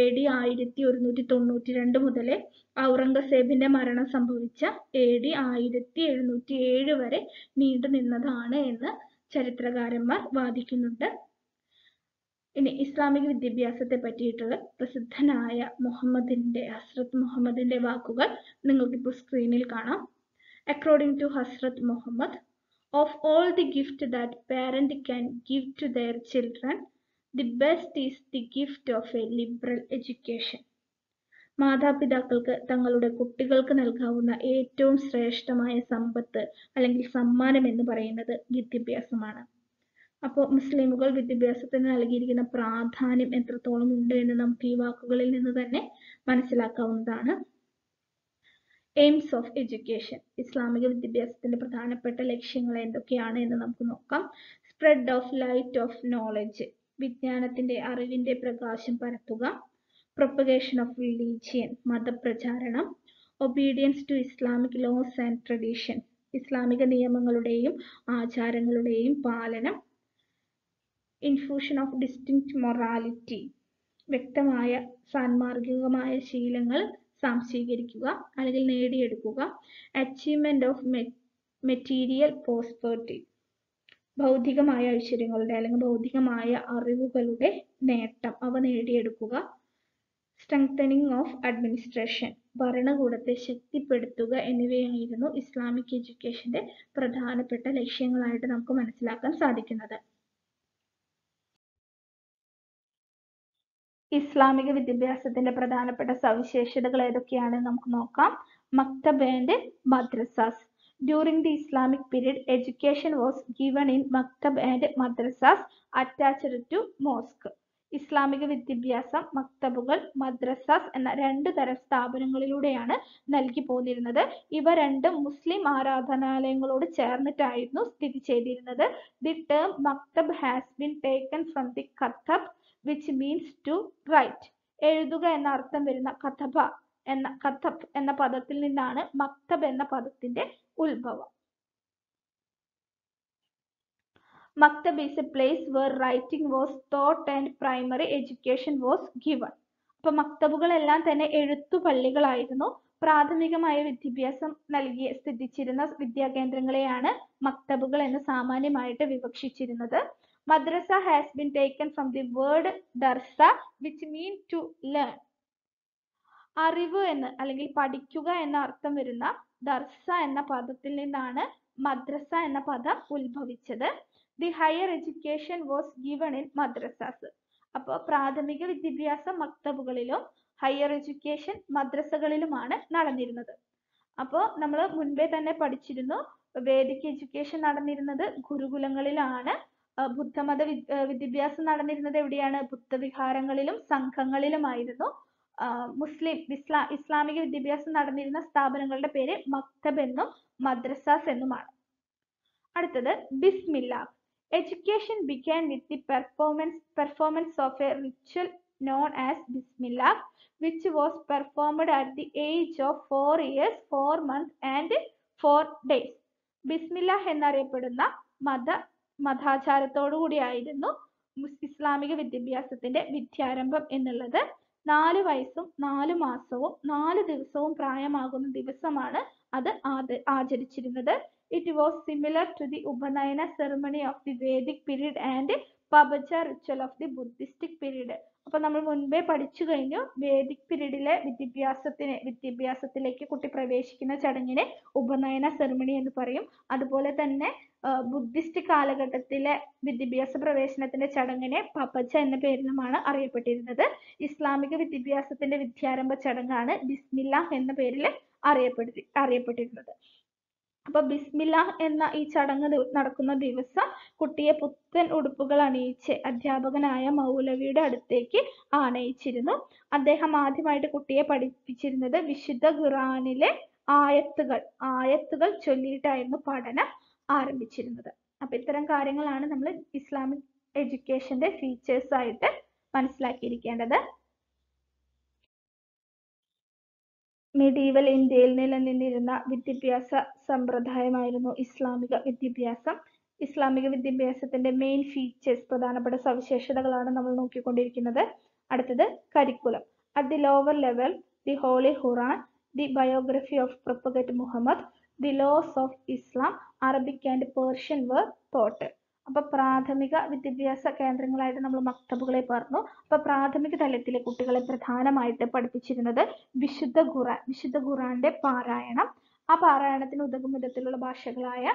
AD 1192 മുതൽ ഔറംഗസേബിന്റെ മരണം സംഭവിച്ച AD 1707 വരെ നീണ്ടു നിന്നതാണ് എന്ന് ചരിത്രകാരന്മാർ വാദിക്കുന്നുണ്ട്. ഇനി ഇസ്ലാമിക വിദ്യാഭ്യാസത്തെ പറ്റിയിട്ടുള്ള പ്രസിദ്ധനായ ഹസ്രത്ത് മുഹമ്മദിന്റെ വാക്കുകൾ നിങ്ങൾക്കിപ്പോൾ സ്ക്രീനിൽ കാണാം. According to Hazrat Muhammad, of all the gift that parent can give to their children, the best is the gift of a liberal education. മാതാപിതാക്കൾക്ക് തങ്ങളുടെ കുട്ടികൾക്ക് നൽകാവുന്ന ഏറ്റവും ശ്രേഷ്ഠമായ സമ്പത്ത് അല്ലെങ്കിൽ സമ്മാനം എന്ന് പറയുന്നത് വിദ്യാഭ്യാസമാണ്. അപ്പോൾ മുസ്ലിമുകൾ വിദ്യാഭ്യാസത്തിന് നൽകിയിരിക്കുന്ന പ്രാധാന്യം എത്രത്തോളം ഉണ്ട് എന്ന് നമുക്ക് ഈ വാക്കുകളിൽ നിന്ന് തന്നെ മനസ്സിലാക്കാവുന്നതാണ്. Aims of education. ഇസ്ലാമിക വിദ്യാഭ്യാസത്തിന്റെ പ്രധാനപ്പെട്ട ലക്ഷ്യങ്ങൾ എന്തൊക്കെയാണ് എന്ന് നമുക്ക് നോക്കാം. Spread of light of knowledge. വിജ്ഞാനത്തിന്റെ അറിവിന്റെ പ്രകാശം പരത്തുക. Propagation of religion. മതപ്രചാരണം. Obedience to Islamic laws and tradition. ഇസ്ലാമിക നിയമങ്ങളുടെയും ആചാരങ്ങളുടെയും പാലനം. Infusion of distinct morality. വ്യക്തമായ സാൻമാർഗികമായ ശീലങ്ങൾ സംശീകരിക്കുക അല്ലെങ്കിൽ നേടിയെടുക്കുക. Achievement of material prosperity. ഭൗതികമായ ഐശ്വര്യങ്ങളുടെ അല്ലെങ്കിൽ ഭൗതികമായ അറിവുകളുടെ നേട്ടം അവ നേടിയെടുക്കുക. സ്ട്രെങ്തനിങ് ഓഫ് അഡ്മിനിസ്ട്രേഷൻ, ഭരണകൂടത്തെ ശക്തിപ്പെടുത്തുക എന്നിവയായിരുന്നു ഇസ്ലാമിക് എഡ്യൂക്കേഷന്റെ പ്രധാനപ്പെട്ട ലക്ഷ്യങ്ങളായിട്ട് നമുക്ക് മനസ്സിലാക്കാൻ സാധിക്കുന്നത്. ഇസ്ലാമിക വിദ്യാഭ്യാസത്തിന്റെ പ്രധാനപ്പെട്ട സവിശേഷതകൾ ഏതൊക്കെയാണെന്ന് നമുക്ക് നോക്കാം. മക്തബ് and മദ്രസാസ്. During the Islamic period, education was given in maktab and madrasas attached to mosque. ഇസ്ലാമിക വിദ്യാഭ്യാസം മക്തബുകൾ, മദ്രസാസ് എന്ന രണ്ടു തരം സ്ഥാപനങ്ങളിലൂടെയാണ് നൽകി പോന്നിരുന്നത്. ഇവ രണ്ടും മുസ്ലിം ആരാധനാലയങ്ങളോട് ചേർന്നിട്ടായിരുന്നു സ്ഥിതി ചെയ്തിരുന്നത്. The term maktab has been taken from the katab, which means to write. എഴുതുക എന്ന അർത്ഥം വരുന്ന കഥബ് എന്ന പദത്തിൽ നിന്നാണ് മക്തബ് എന്ന പദത്തിന്റെ ഉത്ഭവം. Maktab is a place where writing was taught and primary education was given. അപ്പൊ മക്തബുകളെല്ലാം തന്നെ എഴുത്തുപള്ളികളായിരുന്നു. പ്രാഥമികമായ വിദ്യാഭ്യാസം സ്ഥിതിച്ചിരുന്ന വിദ്യാകേന്ദ്രങ്ങളെയാണ് മക്തബുകൾ എന്ന് സാമാന്യമായിട്ട് വിവക്ഷിച്ചിരുന്നത്. മദ്രസ has been taken from the word darsa, which means to learn. അറിവ് എന്ന് അല്ലെങ്കിൽ പഠിക്കുക എന്ന അർത്ഥം വരുന്ന ദർസ എന്ന പദത്തിൽ നിന്നാണ് മദ്രസ എന്ന പദം ഉത്ഭവിച്ചത്. The higher education was given in madrasas. അപ്പോൾ പ്രാഥമിക വിദ്യാഭ്യാസം മക്തബുകളിലും ഹയർ എഡ്യൂക്കേഷൻ മദ്രസകളിലുമാണ് നടന്നിരുന്നത്. അപ്പോൾ നമ്മൾ മുൻപേ തന്നെ പഠിച്ചിരുന്നു, വേദിക് എഡ്യൂക്കേഷൻ നടന്നിരുന്നത് ഗുരുകുലങ്ങളിലാണ്. ബുദ്ധമത വിദ്യാഭ്യാസം നടന്നിരുന്നത് എവിടെയാണ്? ബുദ്ധവിഹാരങ്ങളിലും സംഘങ്ങളിലുമായിരുന്നു. ഇസ്ലാമിക വിദ്യാഭ്യാസം നടന്നിരുന്ന സ്ഥാപനങ്ങളുടെ പേര് മക്തബ് എന്നും മദ്രസാസ് എന്നുമാണ്. അടുത്തത് Bismillah. Education began with the performance of a ritual known as Bismillah, which was performed at the age of 4 years, 4 months and 4 days. ബിസ്മില്ലാ എന്നറിയപ്പെടുന്ന മതാചാരത്തോടു കൂടിയായിരുന്നു ഇസ്ലാമിക വിദ്യാഭ്യാസത്തിന്റെ വിദ്യാരംഭം എന്നുള്ളത്. 4 വയസ്സും 4 മാസവും 4 ദിവസവും പ്രായമാകുന്ന ദിവസമാണ് അത് ആചരിച്ചിരുന്നത്. It was similar to the Upanayana ceremony of the Vedic period and Pabaja ritual of the Buddhistic period. അപ്പോൾ നമ്മൾ മുൻപേ പഠിച്ചു കഴിഞ്ഞു, വേദിക് പീരീഡിലെ വിദ്യാഭ്യാസത്തിലേക്ക് കുട്ടി പ്രവേശിക്കുന്ന ചടങ്ങിനെ ഉപനയന സെറിമണി എന്ന് പറയും. അതുപോലെ തന്നെ ബുദ്ധിസ്റ്റ് കാലഘട്ടത്തിലെ വിദ്യാഭ്യാസ പ്രവേശനത്തിന്റെ ചടങ്ങിനെ പപജ എന്ന പേരിലുമാണ് അറിയപ്പെട്ടിരുന്നത്. ഇസ്ലാമിക വിദ്യാഭ്യാസത്തിന്റെ വിദ്യാരംഭ ചടങ്ങാണ് ബിസ്മില്ലാഹ് എന്ന പേരിൽ അറിയപ്പെട്ടിരുന്നത്. അപ്പൊ ബിസ്മില്ലാഹ് എന്ന ഈ ചടങ്ങ് നടക്കുന്ന ദിവസം കുട്ടിയെ പുത്തൻ ഉടുപ്പുകൾ അണിയിച്ച് അധ്യാപകനായ മൗലവിയുടെ അടുത്തേക്ക് ആനയിച്ചിരുന്നു. അദ്ദേഹം ആദ്യമായിട്ട് കുട്ടിയെ പഠിപ്പിച്ചിരുന്നത് വിശുദ്ധ ഖുർആനിലെ ആയത്തുകൾ ചൊല്ലിയിട്ടായിരുന്നു പഠനം ആരംഭിച്ചിരുന്നത്. അപ്പൊ ഇത്തരം കാര്യങ്ങളാണ് നമ്മൾ ഇസ്ലാമിക് എഡ്യൂക്കേഷന്റെ ഫീച്ചേഴ്സ് ആയിട്ട് മനസ്സിലാക്കിയിരിക്കേണ്ടത്. മെഡീവൽ ഇന്ത്യയിൽ നിലനിന്നിരുന്ന വിദ്യാഭ്യാസ സമ്പ്രദായമായിരുന്നു ഇസ്ലാമിക വിദ്യാഭ്യാസം. ഇസ്ലാമിക വിദ്യാഭ്യാസത്തിന്റെ മെയിൻ ഫീച്ചേഴ്സ്, പ്രധാനപ്പെട്ട സവിശേഷതകളാണ് നമ്മൾ നോക്കിക്കൊണ്ടിരിക്കുന്നത്. അടുത്തത് curriculum. At the lower level, the holy Quran, the biography of prophet Muhammad, the laws of Islam, Arabic and Persian were taught. അപ്പൊ പ്രാഥമിക വിദ്യാഭ്യാസ കേന്ദ്രങ്ങളായിട്ട് നമ്മൾ മക്തബുകളെ പറഞ്ഞു. അപ്പൊ പ്രാഥമിക തലത്തിലെ കുട്ടികളെ പ്രധാനമായിട്ട് പഠിപ്പിച്ചിരുന്നത് വിശുദ്ധ ഖുറാന്റെ പാരായണം, ആ പാരായണത്തിന് ഉതകും വിധത്തിലുള്ള ഭാഷകളായ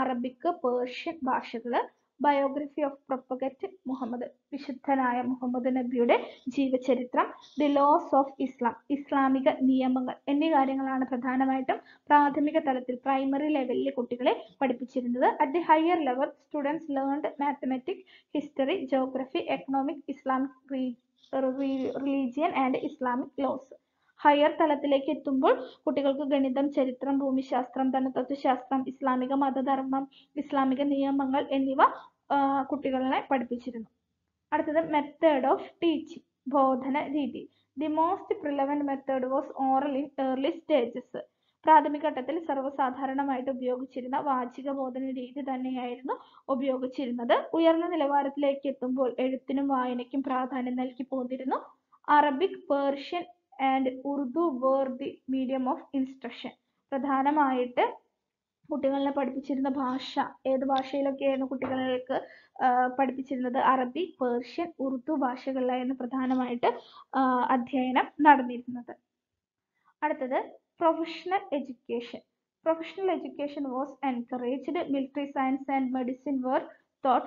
അറബിക്, പേർഷ്യൻ ഭാഷകള്, ബയോഗ്രഫി ഓഫ് പ്രൊപ്പഗറ്റ് മുഹമ്മദ്, വിശുദ്ധനായ മുഹമ്മദ് നബിയുടെ ജീവചരിത്രം, ദി ലോസ് ഓഫ് ഇസ്ലാം, ഇസ്ലാമിക നിയമങ്ങൾ എന്നീ കാര്യങ്ങളാണ് പ്രധാനമായിട്ടും പ്രാഥമിക തലത്തിൽ പ്രൈമറി ലെവലിലെ കുട്ടികളെ പഠിപ്പിച്ചിരുന്നത്. At the higher level students learned mathematics, history, geography, economic, Islamic religion and Islamic laws. Higher തലത്തിലേക്ക് എത്തുമ്പോൾ കുട്ടികൾക്ക് ഗണിതം, ചരിത്രം, ഭൂമിശാസ്ത്രം, ധനതത്വശാസ്ത്രം, ഇസ്ലാമിക മതധർമ്മം, ഇസ്ലാമിക നിയമങ്ങൾ എന്നിവ കുട്ടികളെ പഠിപ്പിച്ചിരുന്നു. അടുത്തത് മെത്തേഡ് ഓഫ് ടീച്ചിങ്, ബോധന രീതി. The most prevalent method was oral in early stages. പ്രാഥമിക ഘട്ടത്തിൽ സർവ്വസാധാരണമായിട്ട് ഉപയോഗിച്ചിരുന്ന വാചിക ബോധന രീതി തന്നെയായിരുന്നു ഉപയോഗിച്ചിരുന്നത്. ഉയർന്ന നിലവാരത്തിലേക്ക് എത്തുമ്പോൾ എഴുത്തിനും വായനയ്ക്കും പ്രാധാന്യം നൽകി പോന്നിരുന്നു. Arabic, Persian and Urdu were the medium of instruction. പ്രധാനമായിട്ട് കുട്ടികളെ പഠിപ്പിച്ചിരുന്ന ഭാഷ ഏത് ഭാഷയിലൊക്കെയായിരുന്നു കുട്ടികൾക്ക് പഠിപ്പിച്ചിരുന്നത്? അറബി, പേർഷ്യൻ, ഉറുദു ഭാഷകളിലായിരുന്നു പ്രധാനമായിട്ട് അധ്യയനം നടന്നിരുന്നത്. അടുത്തത് professional education. Professional education was encouraged. Military science and medicine were taught.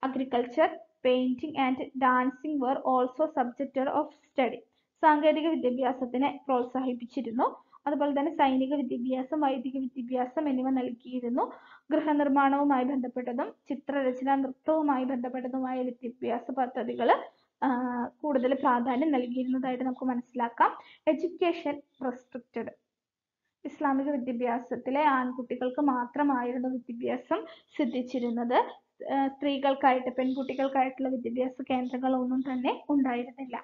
Agriculture, painting and dancing were also subject of study. സാങ്കേതിക വിദ്യാഭ്യാസത്തിനെ പ്രോത്സാഹിപ്പിച്ചിരുന്നു. അതുപോലെ തന്നെ സൈനിക വിദ്യാഭ്യാസം, വൈദിക വിദ്യാഭ്യാസം എന്നിവ നൽകിയിരുന്നു. ഗൃഹനിർമ്മാണവുമായി ബന്ധപ്പെട്ടതും ചിത്രരചന, നൃത്തവുമായി ബന്ധപ്പെട്ടതുമായ വിദ്യാഭ്യാസ പദ്ധതികൾ കൂടുതൽ പ്രാധാന്യം നൽകിയിരുന്നതായിട്ട് നമുക്ക് മനസ്സിലാക്കാം. Education restricted. ഇസ്ലാമിക വിദ്യാഭ്യാസത്തിലെ ആൺകുട്ടികൾക്ക് മാത്രമായിരുന്നു വിദ്യാഭ്യാസം സിദ്ധിച്ചിരുന്നത്. സ്ത്രീകൾക്കായിട്ട്, പെൺകുട്ടികൾക്കായിട്ടുള്ള വിദ്യാഭ്യാസ കേന്ദ്രങ്ങളൊന്നും തന്നെ ഉണ്ടായിരുന്നില്ല.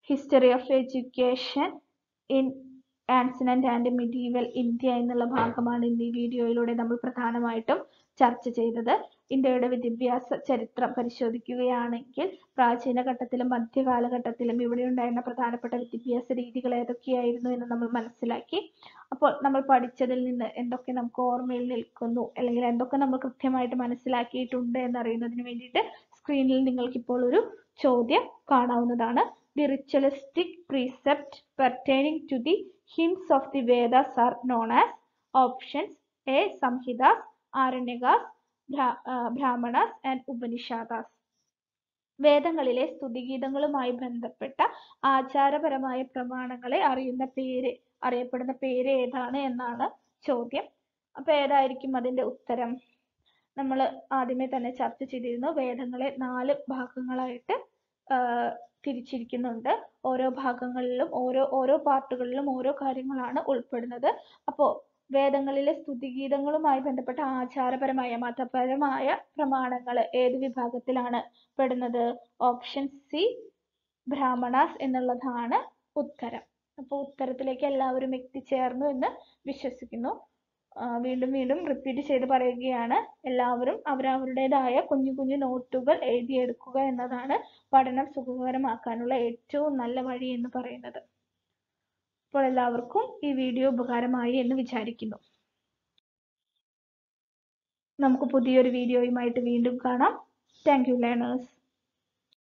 History of education in ancient and medieval India എന്നുള്ള ഭാഗമാണ് ഇന്ന് ഈ വീഡിയോയിലൂടെ നമ്മൾ പ്രധാനമായിട്ടും ചർച്ച ചെയ്തത്. ഇന്ത്യയുടെ വിദ്യാഭ്യാസ ചരിത്രം പരിശോധിക്കുകയാണെങ്കിൽ പ്രാചീന ഘട്ടത്തിലും മധ്യകാലഘട്ടത്തിലും ഇവിടെ ഉണ്ടായിരുന്ന പ്രധാനപ്പെട്ട വിദ്യാഭ്യാസ രീതികൾ ഏതൊക്കെയായിരുന്നു എന്ന് നമ്മൾ മനസ്സിലാക്കി. അപ്പോൾ നമ്മൾ പഠിച്ചതിൽ നിന്ന് എന്തൊക്കെ നമുക്ക് ഓർമ്മയിൽ നിൽക്കുന്നു, അല്ലെങ്കിൽ എന്തൊക്കെ നമ്മൾ കൃത്യമായിട്ട് മനസ്സിലാക്കിയിട്ടുണ്ട് എന്നറിയുന്നതിന് വേണ്ടിയിട്ട് സ്ക്രീനിൽ നിങ്ങൾക്കിപ്പോൾ ഒരു ചോദ്യം കാണാവുന്നതാണ്. The ritualistic precepts pertaining to the hymns of the Vedas are known as options A. Samhitas, Aranyakas, Brahmanas and Upanishads. വേദങ്ങളിലെ സ്തുതിഗീതങ്ങളുമായി ബന്ധപ്പെട്ട ആചാരപരമായ പ്രമാണങ്ങളെ അറിയപ്പെടുന്ന പേര് ഏതാണ് എന്നാണ് ചോദ്യം. അപ്പൊ ഏതായിരിക്കും അതിന്റെ ഉത്തരം? നമ്മൾ ആദ്യമേ തന്നെ ചർച്ച ചെയ്തിരുന്നു. വേദങ്ങളെ 4 ഭാഗങ്ങളായിട്ട് തിരിച്ചിരിക്കുന്നുണ്ട്. ഓരോ ഭാഗങ്ങളിലും ഓരോ പാർട്ടുകളിലും ഓരോ കാര്യങ്ങളാണ് ഉൾപ്പെടുന്നത്. അപ്പോൾ വേദങ്ങളിലെ സ്തുതിഗീതങ്ങളുമായി ബന്ധപ്പെട്ട ആചാരപരമായ മതപരമായ പ്രമാണങ്ങൾ ഏത് വിഭാഗത്തിലാണ് പെടുന്നത്? ഓപ്ഷൻ സി, ബ്രാഹ്മണാസ് എന്നുള്ളതാണ് ഉത്തരം. അപ്പോൾ ഉത്തരത്തിലേക്ക് എല്ലാവരും എത്തിച്ചേർന്നു എന്ന് വിശ്വസിക്കുന്നു. വീണ്ടും റിപ്പീറ്റ് ചെയ്ത് പറയുകയാണ്. എല്ലാവരും അവരവരുടേതായ കുഞ്ഞു കുഞ്ഞു നോട്ടുകൾ എഴുതിയെടുക്കുക എന്നതാണ് പഠനം സുഖകരമാക്കാനുള്ള ഏറ്റവും നല്ല വഴി എന്ന് പറയുന്നത്. അപ്പോൾ എല്ലാവർക്കും ഈ വീഡിയോ ഉപകാരമായി എന്ന് വിചാരിക്കുന്നു. നമുക്ക് പുതിയൊരു വീഡിയോയുമായിട്ട് വീണ്ടും കാണാം. Thank you learners.